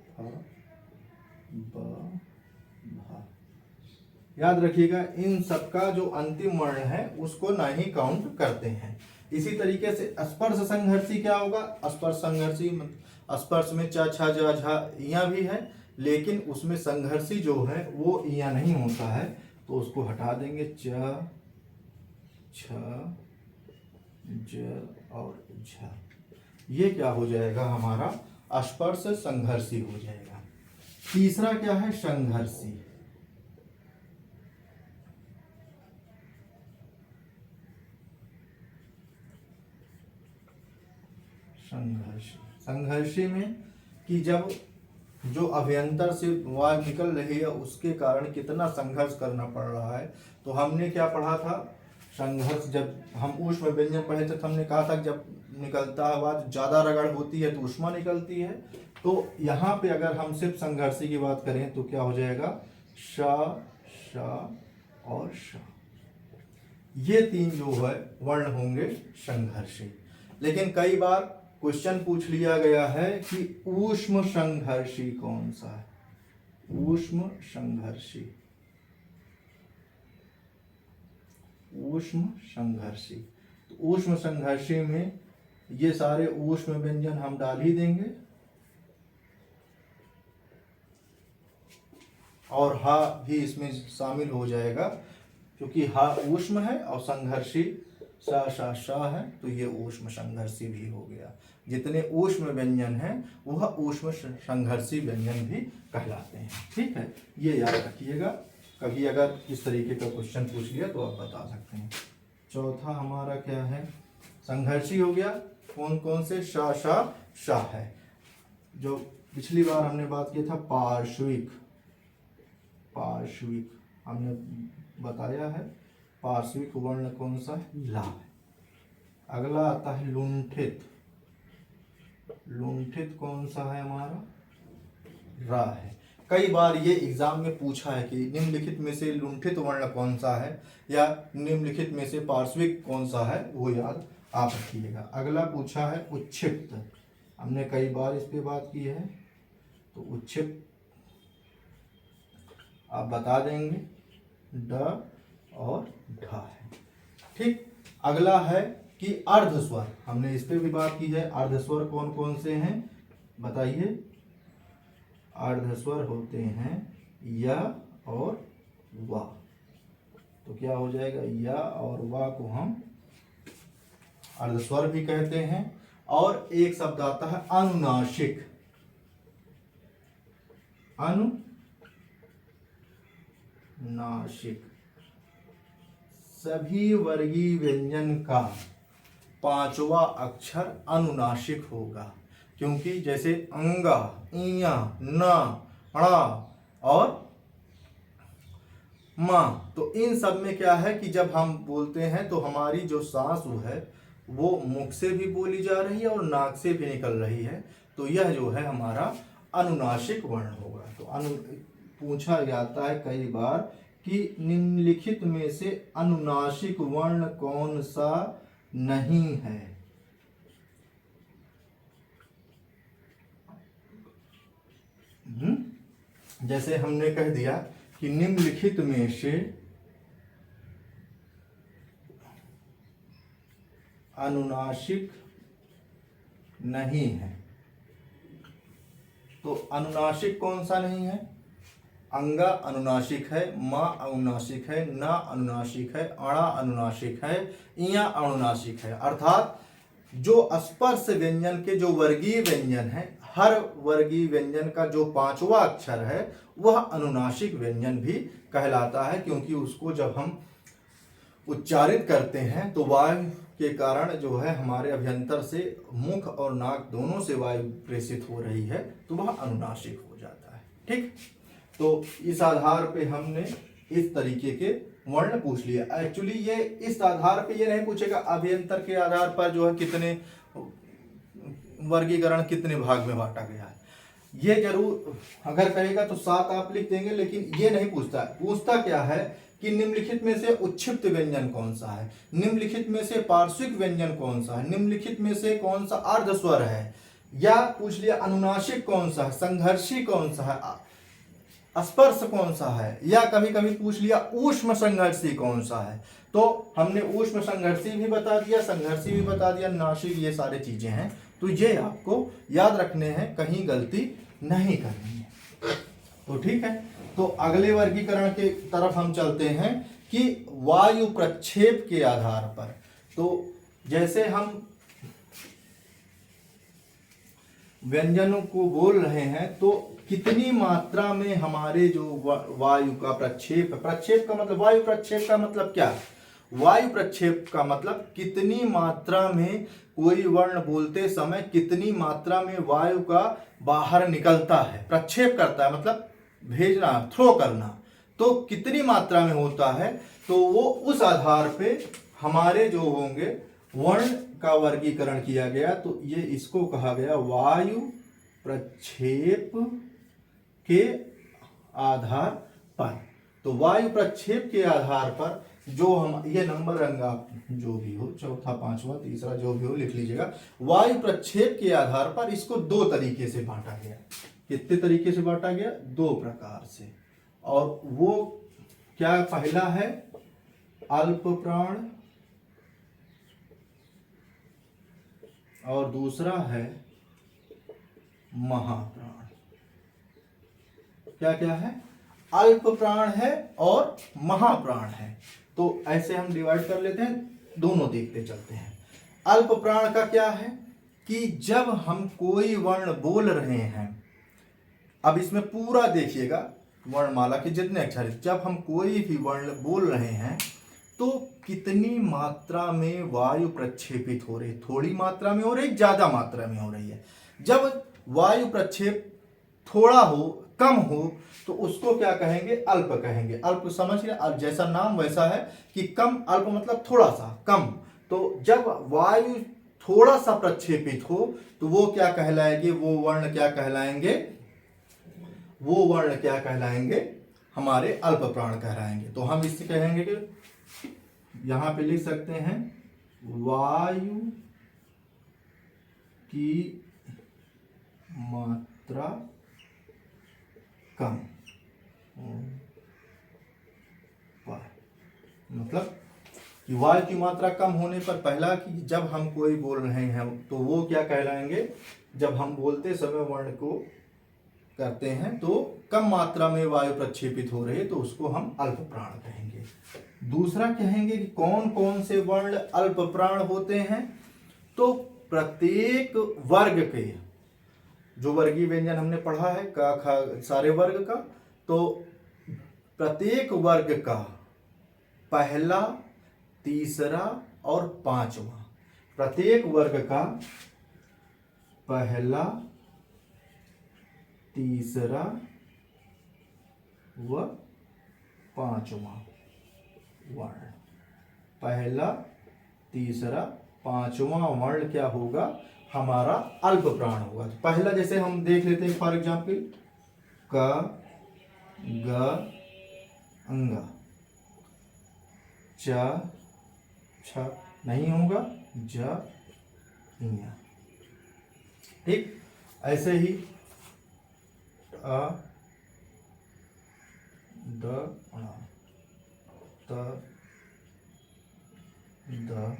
फा बा भा। याद रखिएगा इन सबका जो अंतिम वर्ण है उसको नहीं काउंट करते हैं। इसी तरीके से स्पर्श संघर्षी क्या होगा? स्पर्श संघर्षी स्पर्श में चा छा जा झा इया भी है, लेकिन उसमें संघर्षी जो है वो इया नहीं होता है, तो उसको हटा देंगे। च छ ज और झ, ये क्या हो जाएगा? हमारा स्पर्श संघर्षी हो जाएगा। तीसरा क्या है? संघर्षी। संघर्षी, संघर्षी में कि जब जो अभ्यंतर से वायु निकल रही है उसके कारण कितना संघर्ष करना पड़ रहा है। तो हमने क्या पढ़ा था? संघर्ष, जब हम ऊष्म व्यंजन पढ़े थे तो हमने कहा था कि जब निकलता है आवाज ज्यादा रगड़ होती है तो ऊष्मा निकलती है। तो यहाँ पे अगर हम सिर्फ संघर्षी की बात करें तो क्या हो जाएगा? श, श और श, ये तीन जो है वर्ण होंगे संघर्षी। लेकिन कई बार क्वेश्चन पूछ लिया गया है कि ऊष्म संघर्षी कौन सा है? ऊष्म संघर्षी, ऊष्म संघर्षी। तो ऊष्म संघर्षी में ये सारे ऊष्म व्यंजन हम डाल ही देंगे और हा भी इसमें शामिल हो जाएगा, क्योंकि हा ऊष्म है और संघर्षी सा शा शा है, तो ये ऊष्म संघर्षी भी हो गया। जितने ऊष्म व्यंजन हैं वह ऊष्म संघर्षी व्यंजन भी कहलाते हैं। ठीक है, ये याद रखिएगा, कभी अगर इस तरीके का क्वेश्चन पूछ लिया तो आप बता सकते हैं। चौथा हमारा क्या है? संघर्षी हो गया। कौन कौन से? शा शा शा है। जो पिछली बार हमने बात किया था पार्श्विक, पार्श्विक, हमने बताया है पार्श्विक वर्ण कौन सा है, ला है। अगला आता है लुंठित, लुंठित कौन सा है हमारा, रा है। कई बार ये एग्जाम में पूछा है कि निम्नलिखित में से लुंठित वर्ण कौन सा है या निम्नलिखित में से पार्श्विक कौन सा है, वो याद आप रखिएगा। अगला पूछा है उच्छिप्त, हमने कई बार इस पे बात की है, तो उच्छिप्त आप बता देंगे ड और ढ है। ठीक, अगला है कि अर्धस्वर, हमने इस पे भी बात की है। अर्धस्वर कौन कौन से हैं बताइए, अर्धस्वर होते हैं य और वा, तो क्या हो जाएगा, य और वा को हम अर्धस्वर भी कहते हैं। और एक शब्द आता है अनुनासिक, अनुनासिक, सभी वर्गीय व्यंजन का पांचवा अक्षर अनुनासिक होगा, क्योंकि जैसे अंगा, इया, ना, णा और माँ, तो इन सब में क्या है कि जब हम बोलते हैं तो हमारी जो सांस है वो मुख से भी बोली जा रही है और नाक से भी निकल रही है, तो यह जो है हमारा अनुनासिक वर्ण होगा। तो पूछा जाता है कई बार कि निम्नलिखित में से अनुनासिक वर्ण कौन सा नहीं है। जैसे हमने कह दिया कि निम्नलिखित में से अनुनासिक नहीं है, तो अनुनासिक कौन सा नहीं है, अंगा अनुनासिक है, माँ अनुनासिक है, ना अनुनासिक है, अणा अनुनासिक है, इया अनुनासिक है। अर्थात जो स्पर्श व्यंजन के जो वर्गीय व्यंजन है, हर वर्गीय व्यंजन का जो पांचवा अक्षर है वह अनुनासिक व्यंजन भी कहलाता है, क्योंकि उसको जब हम उच्चारित करते हैं तो वायु के कारण जो है हमारे अभ्यंतर से मुख और नाक दोनों से वायु प्रेषित हो रही है, तो वह अनुनासिक हो जाता है। ठीक, तो इस आधार पे हमने इस तरीके के वर्ण पूछ लिया। एक्चुअली ये इस आधार पे ये नहीं पूछेगा अभ्यंतर के आधार पर जो है कितने वर्गीकरण कितने भाग में बांटा गया है, ये जरूर अगर कहेगा तो 7 आप लिख देंगे, लेकिन ये नहीं पूछता है। पूछता क्या है कि निम्नलिखित में से उच्छिप्त व्यंजन कौन सा है, निम्नलिखित में से पार्श्विक व्यंजन कौन सा है, निम्नलिखित में से कौन सा अर्धस्वर है, या पूछ लिया अनुनासिक कौन सा है, संघर्षी कौन सा है, स्पर्श कौन सा है, या कभी कभी पूछ लिया ऊष्म संघर्षी कौन सा है। तो हमने ऊष्म संघर्षी भी बता दिया, संघर्षी भी बता दिया, नासिक, ये सारे चीजें हैं, तो ये आपको याद रखने हैं, कहीं गलती नहीं करनी है। तो ठीक है, तो अगले वर्गीकरण के तरफ हम चलते हैं कि वायु प्रक्षेप के आधार पर। तो जैसे हम व्यंजनों को बोल रहे हैं तो कितनी मात्रा में हमारे जो वायु का प्रक्षेप, प्रक्षेप का मतलब, वायु प्रक्षेप का मतलब क्या, वायु प्रक्षेप का मतलब कितनी मात्रा में कोई वर्ण बोलते समय कितनी मात्रा में वायु का बाहर निकलता है, प्रक्षेप करता है, मतलब भेजना, थ्रो करना, तो कितनी मात्रा में होता है, तो वो उस आधार पे हमारे जो होंगे वर्ण का वर्गीकरण किया गया। तो ये इसको कहा गया वायु प्रक्षेप के आधार पर। तो वायु प्रक्षेप के आधार पर जो हम, ये नंबर रंग आप जो भी हो, चौथा, पांचवा, तीसरा जो भी हो लिख लीजिएगा। वायु प्रक्षेप के आधार पर इसको 2 तरीके से बांटा गया। कितने तरीके से बांटा गया, 2 प्रकार से। और वो क्या, पहला है अल्प प्राण और दूसरा है महाप्राण। क्या क्या है, अल्प प्राण है और महाप्राण है। तो ऐसे हम डिवाइड कर लेते हैं, दोनों देखते चलते हैं। अल्प प्राण का क्या है कि जब हम कोई वर्ण बोल रहे हैं, अब इसमें पूरा देखिएगा वर्णमाला के जितने अक्षर, जब हम कोई भी वर्ण बोल रहे हैं तो कितनी मात्रा में वायु प्रक्षेपित हो रही, थोड़ी मात्रा में हो रही, ज्यादा मात्रा में हो रही है। जब वायु प्रक्षेप थोड़ा हो, कम हो तो उसको क्या कहेंगे, अल्प कहेंगे। अल्प समझ गए, अल्प जैसा नाम वैसा है कि कम, अल्प मतलब थोड़ा सा कम। तो जब वायु थोड़ा सा प्रक्षेपित हो तो वो क्या कहलाएंगे, वो वर्ण क्या कहलाएंगे, वो वर्ण क्या कहलाएंगे, हमारे अल्प प्राण कहलाएंगे। तो हम इससे कहेंगे कि यहां पे लिख सकते हैं वायु की मात्रा कम, मतलब कि वायु की मात्रा कम होने पर पहला कि जब हम कोई बोल रहे हैं तो वो क्या कहलाएंगे, जब हम बोलते समय वर्ण को करते हैं तो कम मात्रा में वायु प्रक्षेपित हो रही है तो उसको हम अल्प प्राण कहेंगे। दूसरा कहेंगे कि कौन कौन से वर्ण अल्प प्राण होते हैं, तो प्रत्येक वर्ग के, जो वर्गीय व्यंजन हमने पढ़ा है का खा सारे वर्ग का, तो प्रत्येक वर्ग का पहला, तीसरा और पांचवा, प्रत्येक वर्ग का पहला, तीसरा व पांचवा वर्ण, पहला, तीसरा, पांचवा वर्ण क्या होगा, हमारा अल्प प्राण होगा। तो पहला जैसे हम देख लेते हैं फॉर एग्जाम्पल क, ग, अंगा, च, छ नहीं होगा, ज, ञ। ठीक, ऐसे ही अ, द, ण, त, द,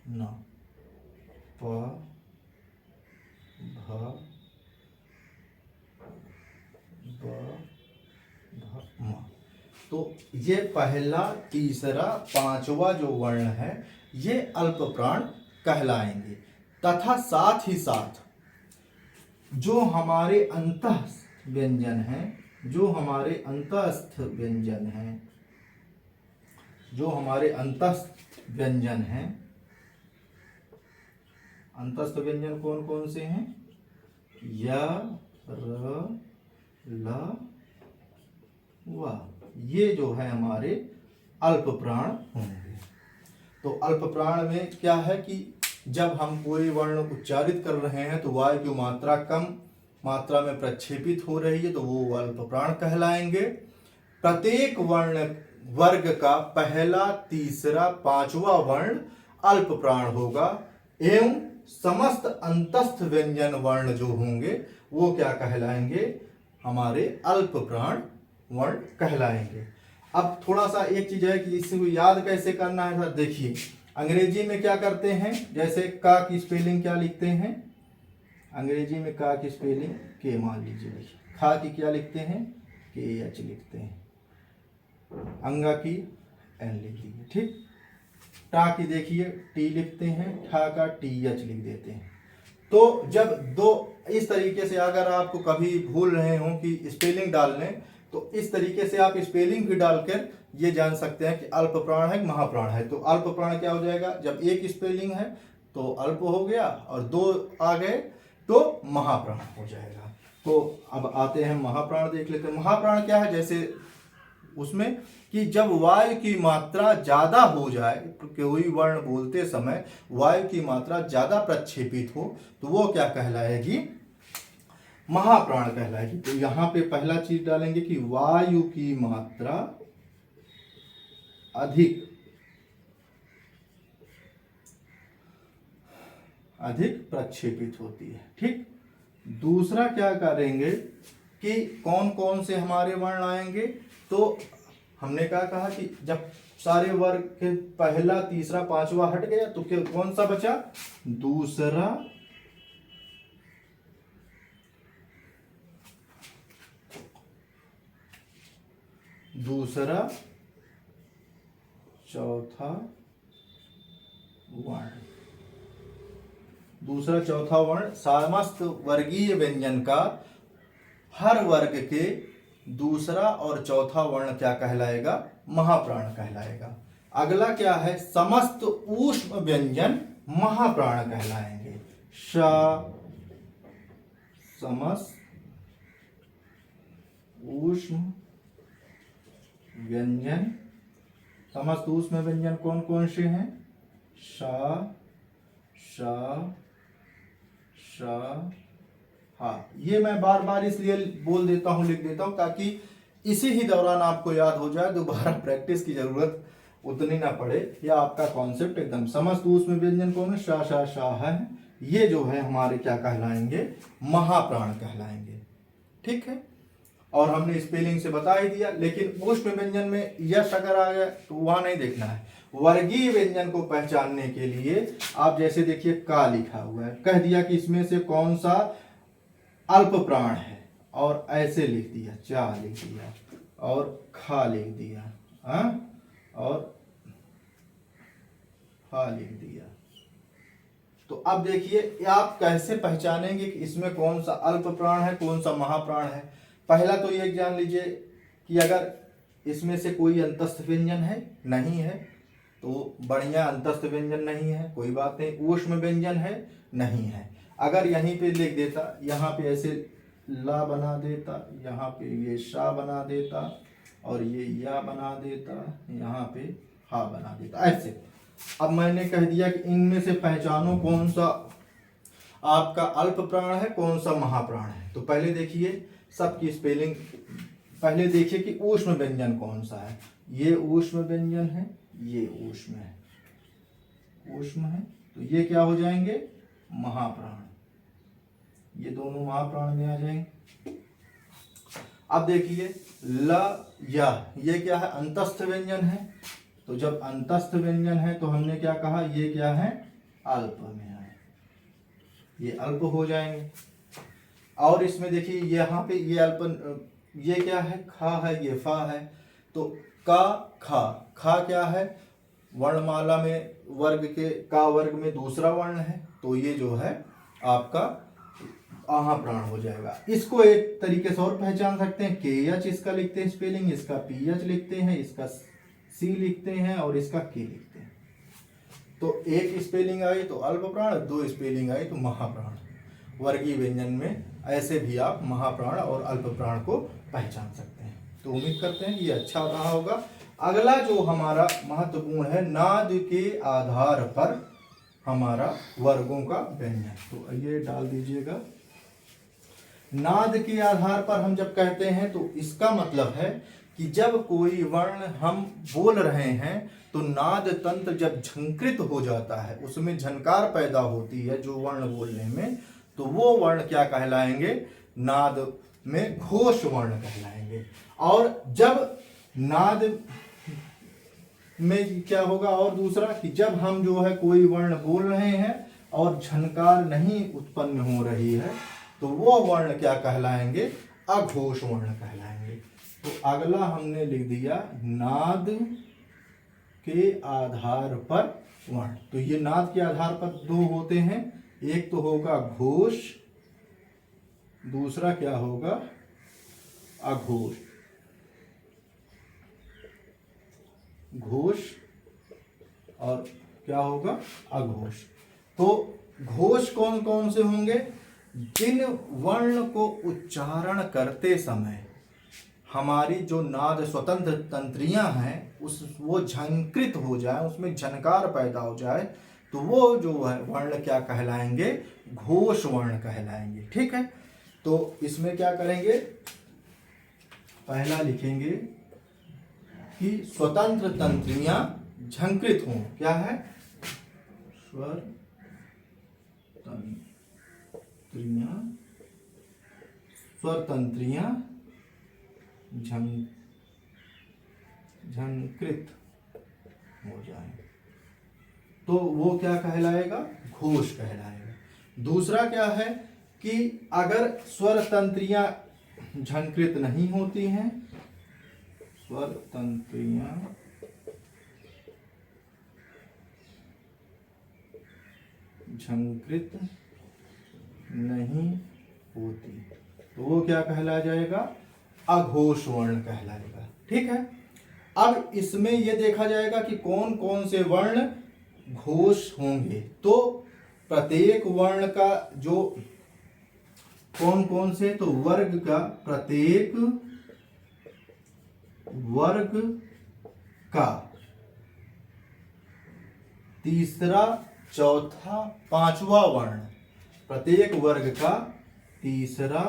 न, प, भ, ब, भ, म। तो ये पहला, तीसरा, पांचवा जो वर्ण है ये अल्प प्राण कहलाएंगे। तथा साथ ही साथ जो हमारे अंतः व्यंजन हैं, जो हमारे अंतस्थ व्यंजन हैं, जो हमारे अंतस्थ व्यंजन हैं, अंतस्थ व्यंजन कौन कौन से हैं, य, र, ल, व, ये जो है हमारे अल्प प्राण होंगे। तो अल्प प्राण में क्या है कि जब हम कोई वर्ण उच्चारित कर रहे हैं तो वायु की मात्रा कम मात्रा में प्रक्षेपित हो रही है तो वो अल्प प्राण कहलाएंगे। प्रत्येक वर्ण वर्ग का पहला, तीसरा, पांचवा वर्ण अल्प प्राण होगा एवं समस्त अंतस्थ व्यंजन वर्ण जो होंगे वो क्या कहलाएंगे, हमारे अल्प प्राण वर्ण कहलाएंगे। अब थोड़ा सा एक चीज है कि इसको याद कैसे करना है, सर देखिए अंग्रेजी में क्या करते हैं, जैसे का की स्पेलिंग क्या लिखते हैं, अंग्रेजी में का की स्पेलिंग के मान लीजिए, खा की क्या लिखते हैं, के एच लिखते हैं, अंगा की एन लिख दीजिए, ठीक। टा की देखिए टी लिखते हैं, ठा का टी एच लिख देते हैं। तो जब दो इस तरीके से अगर आपको कभी भूल रहे हो कि स्पेलिंग डालने, तो इस तरीके से आप स्पेलिंग भी डालकर ये जान सकते हैं कि अल्प प्राण है महाप्राण है। तो अल्प प्राण क्या हो जाएगा, जब एक स्पेलिंग है तो अल्प हो गया और दो आ गए तो महाप्राण हो जाएगा। तो अब आते हैं महाप्राण देख लेते हैं। महाप्राण क्या है, जैसे उसमें कि जब वायु की मात्रा ज्यादा हो जाए, कोई वर्ण बोलते समय वायु की मात्रा ज्यादा प्रक्षेपित हो तो वो क्या कहलाएगी, महाप्राण कहलाएगी। तो यहां पे पहला चीज डालेंगे कि वायु की मात्रा अधिक प्रक्षेपित होती है, ठीक। दूसरा क्या करेंगे कि कौन कौन से हमारे वर्ण आएंगे, तो हमने क्या कहा कि जब सारे वर्ग के पहला, तीसरा, पांचवा हट गया तो क्या कौन सा बचा, दूसरा, चौथा वर्ण। दूसरा चौथा वर्ण समस्त वर्गीय व्यंजन का हर वर्ग के दूसरा और चौथा वर्ण क्या कहलाएगा, महाप्राण कहलाएगा। अगला क्या है, समस्त ऊष्म व्यंजन महाप्राण कहलाएंगे। श, स, समस्त ऊष्म व्यंजन। समस्त ऊष्म व्यंजन कौन कौन से हैं? श, श, श, हाँ। ये मैं बार बार इसलिए बोल देता हूँ, लिख देता हूँ, ताकि इसी ही दौरान आपको याद हो जाए, दोबारा प्रैक्टिस की जरूरत उतनी ना पड़े, या आपका कॉन्सेप्ट एकदम। समस्त ऊष्म व्यंजन कौन है? श, श, श है। ये जो है हमारे क्या कहलाएंगे? महाप्राण कहलाएंगे। ठीक है, और हमने स्पेलिंग से बता ही दिया। लेकिन ऊष्म व्यंजन में यश अगर आ गया तो वहां नहीं देखना है। वर्गीय व्यंजन को पहचानने के लिए आप जैसे देखिए का लिखा हुआ है, कह दिया कि इसमें से कौन सा अल्प प्राण है, और ऐसे लिख दिया, चा लिख दिया और खा लिख दिया, और हा लिख दिया। तो अब देखिए आप कैसे पहचानेंगे कि इसमें कौन सा अल्प प्राण है, कौन सा महाप्राण है। पहला तो ये जान लीजिए कि अगर इसमें से कोई अंतस्थ व्यंजन है, नहीं है, तो बढ़िया, अंतस्थ व्यंजन नहीं है, कोई बात नहीं। ऊष्म व्यंजन है, नहीं है। अगर यहीं पे लिख देता, यहाँ पे ऐसे ला बना देता, यहाँ पे ये शा बना देता, और ये या बना देता, यहाँ पे हा बना देता, ऐसे। अब मैंने कह दिया कि इनमें से पहचानो कौन सा आपका अल्प प्राण है, कौन सा महाप्राण है। तो पहले देखिए सबकी स्पेलिंग, पहले देखिए कि ऊष्म व्यंजन कौन सा है। ये ऊष्म व्यंजन है, ये ऊष्म है, ऊष्म है, तो ये क्या हो जाएंगे? महाप्राण। ये दोनों महाप्राण में आ जाएंगे। अब देखिए ल, या, ये क्या है? अंतस्थ व्यंजन है। तो जब अंतस्थ व्यंजन है तो हमने क्या कहा? ये क्या है? अल्प में है, ये अल्प हो जाएंगे। और इसमें देखिए यहाँ पे ये अल्प, ये क्या है? खा है, ये फा है। तो का, खा, खा क्या है? वर्णमाला में वर्ग के का वर्ग में दूसरा वर्ण है, तो ये जो है आपका आहा प्राण हो जाएगा। इसको एक तरीके से और पहचान सकते हैं, के एच इसका लिखते हैं स्पेलिंग, इसका पी एच लिखते हैं, इसका सी लिखते हैं, और इसका के लिखते हैं। तो एक स्पेलिंग आई तो अल्प प्राण, दो स्पेलिंग आई तो महाप्राण। वर्गीय व्यंजन में ऐसे भी आप महाप्राण और अल्प प्राण को पहचान सकते हैं। तो उम्मीद करते हैं कि ये अच्छा रहा होगा। अगला जो हमारा महत्वपूर्ण है, नाद के आधार पर हमारा वर्गों का व्यंजन। तो ये डाल दीजिएगा। नाद के आधार पर हम जब कहते हैं तो इसका मतलब है कि जब कोई वर्ण हम बोल रहे हैं तो नाद तंत्र जब झंकृत हो जाता है, उसमें झनकार पैदा होती है जो वर्ण बोलने में, तो वो वर्ण क्या कहलाएंगे? नाद में घोष वर्ण कहलाएंगे। और जब नाद में क्या होगा? और दूसरा कि जब हम जो है कोई वर्ण बोल रहे हैं और झनकार नहीं उत्पन्न हो रही है, तो वो वर्ण क्या कहलाएंगे? अघोष वर्ण कहलाएंगे। तो अगला हमने लिख दिया नाद के आधार पर वर्ण। तो ये नाद के आधार पर दो होते हैं, एक तो होगा घोष, दूसरा क्या होगा? अघोष। घोष और क्या होगा? अघोष। तो घोष कौन कौन से होंगे? जिन वर्ण को उच्चारण करते समय हमारी जो नाद स्वतंत्र तंत्रियां हैं वो झंकृत हो जाए, उसमें झनकार पैदा हो जाए, तो वो जो है वर्ण क्या कहलाएंगे? घोष वर्ण कहलाएंगे। ठीक है, तो इसमें क्या करेंगे? पहला लिखेंगे कि स्वतंत्र तंत्रियां झंकृत हों। क्या है? स्वर तंत्रियां, स्वर तंत्रियां झंकृत हो जाए तो वो क्या कहलाएगा? घोष कहलाएगा। दूसरा क्या है कि अगर स्वर तंत्रियां झंकृत नहीं होती हैं, स्वर तंत्रियां झंकृत नहीं होती तो वो क्या कहला जाएगा? अघोष वर्ण कहलाएगा। ठीक है, अब इसमें यह देखा जाएगा कि कौन कौन से वर्ण घोष होंगे। तो प्रत्येक वर्ण का जो कौन कौन से, तो वर्ग का, प्रत्येक वर्ग का तीसरा, चौथा, पांचवा वर्ण, प्रत्येक वर्ग का तीसरा,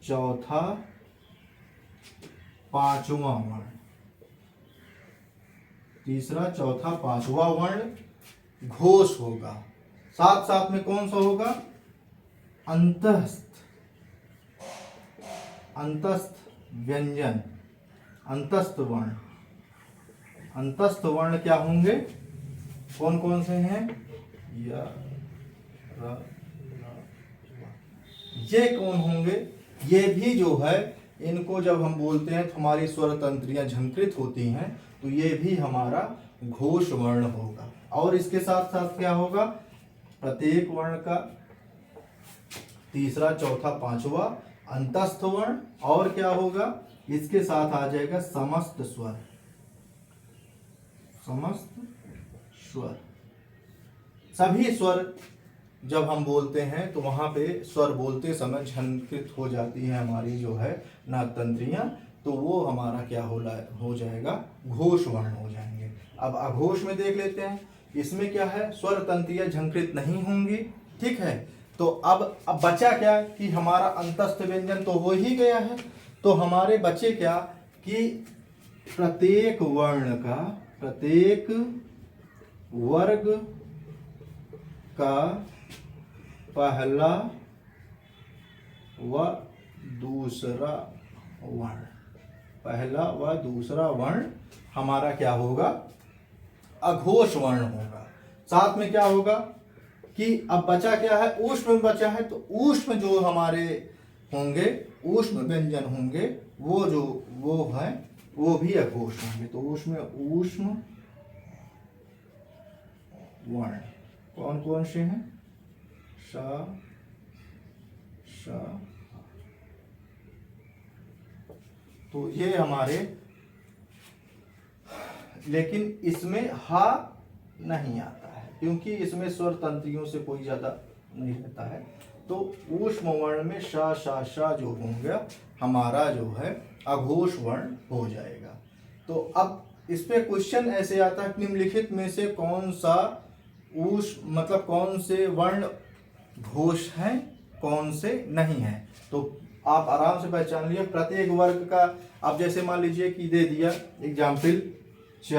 चौथा, पांचवा वर्ण, तीसरा, चौथा, पांचवा वर्ण घोष होगा। साथ साथ में कौन सा होगा, अंतस्थ, अंतस्थ व्यंजन, अंतस्थ वर्ण। अंतस्थ वर्ण क्या होंगे, कौन कौन से हैं, या र, ये कौन होंगे, ये भी जो है इनको जब हम बोलते हैं तो हमारी स्वर तंत्रियां झंकृत होती हैं, तो ये भी हमारा घोष वर्ण होगा। और इसके साथ साथ क्या होगा, प्रत्येक वर्ण का तीसरा, चौथा, पांचवा अंतस्थ वर्ण, और क्या होगा, इसके साथ आ जाएगा समस्त स्वर, समस्त स्वर। सभी स्वर जब हम बोलते हैं तो वहां पे स्वर बोलते समय झंकृत हो जाती है हमारी जो है नाक तंत्रियां, तो वो हमारा क्या हो जाएगा, घोष वर्ण हो जाएंगे। अब अघोष में देख लेते हैं, इसमें क्या है, स्वर तंत्रियां झंकृत नहीं होंगी, ठीक है। तो अब बचा क्या कि हमारा अंतस्थ व्यंजन तो हो ही गया है, तो हमारे बचे क्या कि प्रत्येक वर्ण का, प्रत्येक वर्ग का पहला व दूसरा वर्ण, पहला व दूसरा वर्ण हमारा क्या होगा, अघोष वर्ण होगा। साथ में क्या होगा कि अब बचा क्या है, ऊष्म बचा है, तो ऊष्म जो हमारे होंगे, ऊष्म व्यंजन होंगे, वो जो वो है वो भी अघोष होंगे। तो ऊष्म वर्ण कौन कौन से हैं, श, श, तो ये हमारे, लेकिन इसमें हा नहीं आता है क्योंकि इसमें स्वर तंत्रियों से कोई ज्यादा नहीं रहता है। तो ऊष्म वर्ण में शा शा शा जो होंगे हमारा जो है अघोष वर्ण हो जाएगा। तो अब इस पे क्वेश्चन ऐसे आता है, निम्नलिखित में से कौन सा मतलब कौन से वर्ण घोष हैं, कौन से नहीं है। तो आप आराम से पहचान लिए प्रत्येक वर्ग का। अब जैसे मान लीजिए कि दे दिया एग्जाम्पल, च,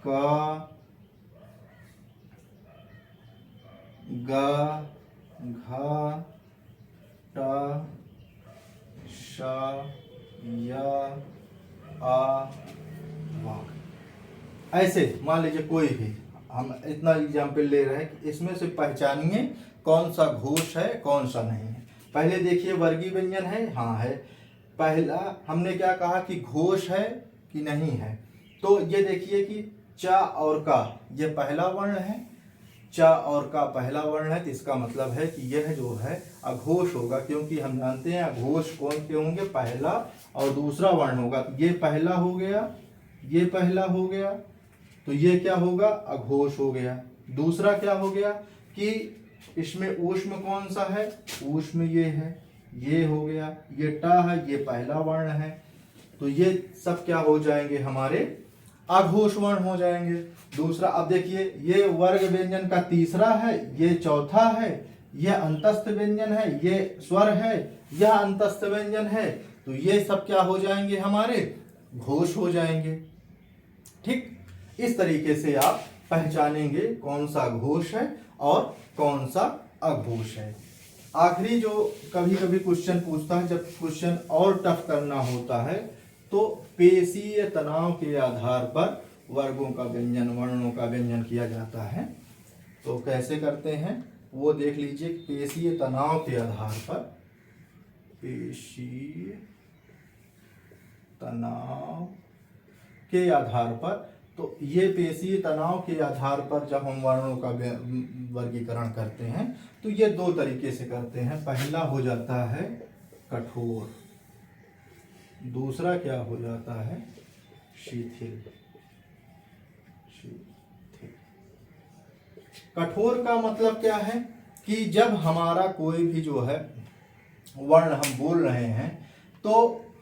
क, ग, घ, ट, श, य, आ, व। ऐसे मान लीजिए कोई भी, हम इतना एग्जाम्पल ले रहे हैं कि इसमें से पहचानिए कौन सा घोष है कौन सा नहीं है। पहले देखिए वर्गीय व्यंजन है, हाँ है। पहला हमने क्या कहा कि घोष है कि नहीं है, तो ये देखिए कि च और का ये पहला वर्ण है, च और का पहला वर्ण है, तो इसका मतलब है कि यह जो है अघोष होगा, क्योंकि हम जानते हैं अघोष कौन के होंगे, पहला और दूसरा वर्ण होगा। तो ये पहला हो गया, ये पहला हो गया, तो ये क्या होगा, अघोष हो गया। दूसरा क्या हो गया कि इसमें ऊष्म कौन सा है, ऊष्म ये है, ये हो गया। ये टा है, ये पहला वर्ण है, तो ये सब क्या हो जाएंगे, हमारे अघोष वर्ण हो जाएंगे। दूसरा अब देखिए, ये वर्ग व्यंजन का तीसरा है, ये चौथा है, यह अंतस्थ व्यंजन है, ये स्वर है, यह अंतस्थ व्यंजन है, तो ये सब क्या हो जाएंगे, हमारे घोष हो जाएंगे। ठीक, इस तरीके से आप पहचानेंगे कौन सा घोष है और कौन सा अघोष है। आखिरी जो कभी कभी क्वेश्चन पूछता है, जब क्वेश्चन और टफ करना होता है, तो पेशीय तनाव के आधार पर वर्गों का व्यंजन, वर्णों का व्यंजन किया जाता है। तो कैसे करते हैं वो देख लीजिए। पेशीय तनाव के आधार पर, पेशीय तनाव के आधार पर, तो ये पेशीय तनाव के आधार पर जब हम वर्णों का वर्गीकरण करते हैं तो ये दो तरीके से करते हैं। पहला हो जाता है कठोर, दूसरा क्या हो जाता है, शिथिल। कठोर का मतलब क्या है कि जब हमारा कोई भी जो है वर्ण हम बोल रहे हैं तो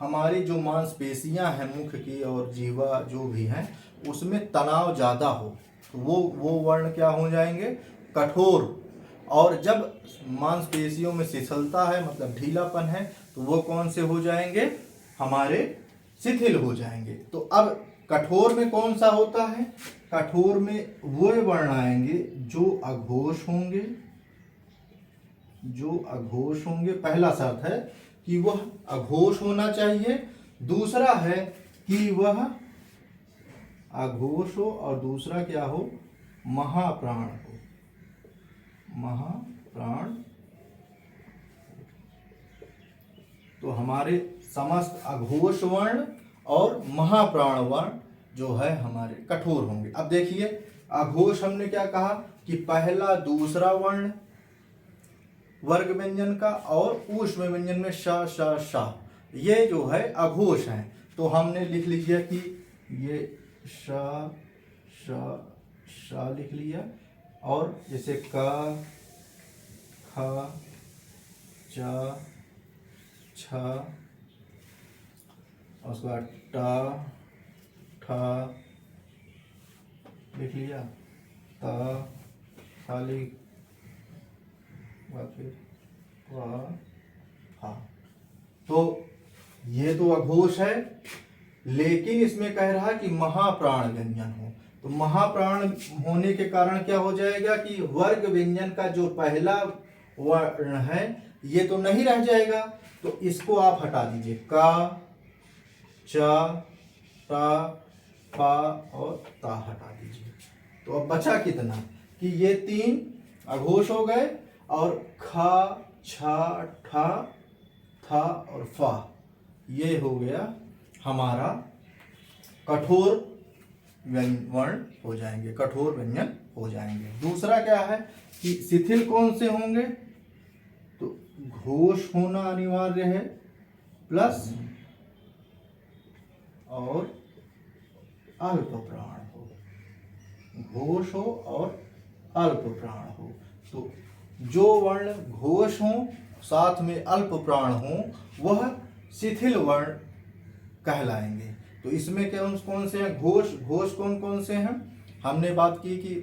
हमारी जो मांसपेशियां हैं मुख की और जीवा जो भी हैं उसमें तनाव ज़्यादा हो तो वो वर्ण क्या हो जाएंगे, कठोर। और जब मांसपेशियों में शिथिलता है मतलब ढीलापन है तो वो कौन से हो जाएंगे, हमारे शिथिल हो जाएंगे। तो अब कठोर में कौन सा होता है, कठोर में वो वर्ण आएंगे जो अघोष होंगे, जो अघोष होंगे। पहला शर्त है कि वह अघोष होना चाहिए, दूसरा है कि वह अघोष हो और दूसरा क्या हो, महाप्राण हो, महाप्राण। तो हमारे समस्त अघोष वर्ण और महाप्राण वर्ण जो है हमारे कठोर होंगे। अब देखिए अघोष हमने क्या कहा कि पहला दूसरा वर्ण वर्ग व्यंजन का और ऊष्म व्यंजन में श श श ये जो है अघोष हैं। तो हमने लिख लिया कि ये श श श लिख लिया, और जैसे क ख च छ और उसके बाद ट ठ लिख लिया, त खाली फिर हाँ। तो ये तो अघोष है, लेकिन इसमें कह रहा कि महाप्राण व्यंजन हो। तो महाप्राण होने के कारण क्या हो जाएगा कि वर्ग व्यंजन का जो पहला वर्ण है ये तो नहीं रह जाएगा, तो इसको आप हटा दीजिए, का च टा पा और ता हटा दीजिए। तो अब बचा कितना कि ये तीन अघोष हो गए और खा छा ठा था और फा ये हो गया हमारा कठोर वर्ण हो जाएंगे, कठोर व्यंजन हो जाएंगे। दूसरा क्या है कि शिथिल कौन से होंगे, तो घोष होना अनिवार्य है प्लस और अल्प प्राण हो, घोष हो और अल्प प्राण हो। तो जो वर्ण घोष हो साथ में अल्प प्राण हो वह शिथिल वर्ण कहलाएंगे। तो इसमें कौन कौन से हैं, घोष घोष कौन कौन से हैं, हमने बात की कि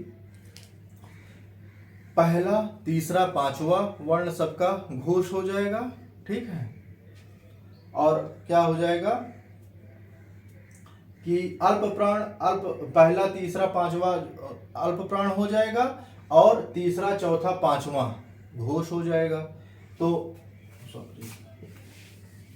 पहला तीसरा पांचवा वर्ण सबका घोष हो जाएगा, ठीक है। और क्या हो जाएगा कि अल्प प्राण, अल्प पहला तीसरा पांचवा अल्प प्राण हो जाएगा और तीसरा चौथा पांचवा घोष हो जाएगा। तो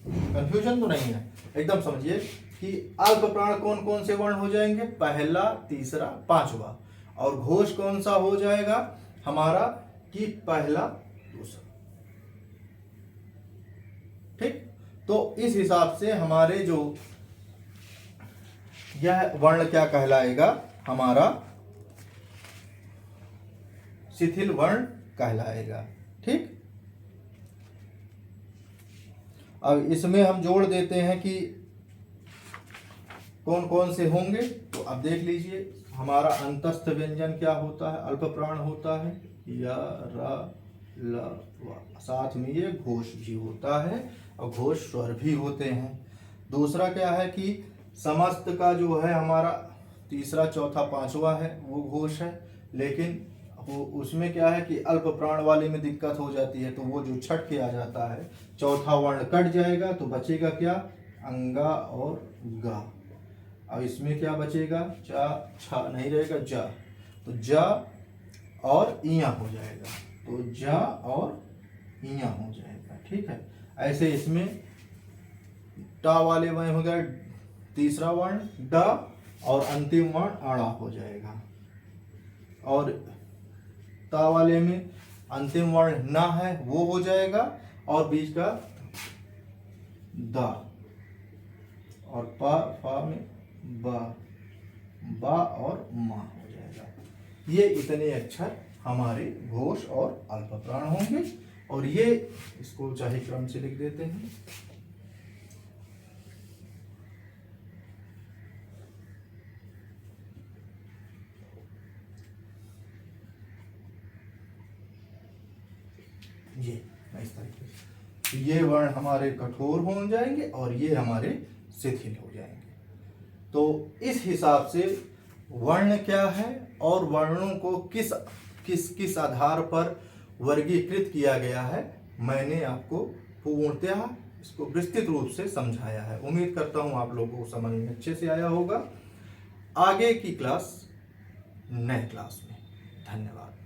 कंफ्यूजन तो नहीं है, एकदम समझिए कि अल्प प्राण कौन कौन से वर्ण हो जाएंगे, पहला तीसरा पांचवा, और घोष कौन सा हो जाएगा हमारा कि पहला दूसरा, ठीक। तो इस हिसाब से हमारे जो यह वर्ण क्या कहलाएगा, हमारा शिथिल वर्ण कहलाएगा, ठीक। अब इसमें हम जोड़ देते हैं कि कौन कौन से होंगे। तो अब देख लीजिए हमारा अंतस्थ व्यंजन क्या होता है, अल्प प्राण होता है, या र ल व, साथ में ये घोष भी होता है और घोष स्वर भी होते हैं। दूसरा क्या है कि समस्त का जो है हमारा तीसरा चौथा पांचवा है वो घोष है, लेकिन वो उसमें क्या है कि अल्प प्राण वाले में दिक्कत हो जाती है, तो वो जो छठ के आ जाता है चौथा वर्ण कट जाएगा तो बचेगा क्या, अंगा और गा। अब इसमें क्या बचेगा, चा छा नहीं रहेगा, जा, तो जा और इया हो जाएगा, तो जा और इया हो जाएगा, ठीक है। ऐसे इसमें टा वाले में हो गया तीसरा वर्ण ड और अंतिम वर्ण अड़ा हो जाएगा, और ता वाले में अंतिम वर्ण ना है वो हो जाएगा और बीच का दा, और पा फा में बा, बा और मा हो जाएगा। ये इतने अक्षर हमारे घोष और अल्प प्राण होंगे, और ये इसको चाहे क्रम से लिख देते हैं। ये इस तरीके से। तो ये वर्ण हमारे कठोर हो जाएंगे और ये हमारे शिथिल हो जाएंगे। तो इस हिसाब से वर्ण क्या है और वर्णों को किस किस किस आधार पर वर्गीकृत किया गया है, मैंने आपको पूर्णतः इसको विस्तृत रूप से समझाया है। उम्मीद करता हूं आप लोगों को समझ में अच्छे से आया होगा। आगे की क्लास नए क्लास में। धन्यवाद।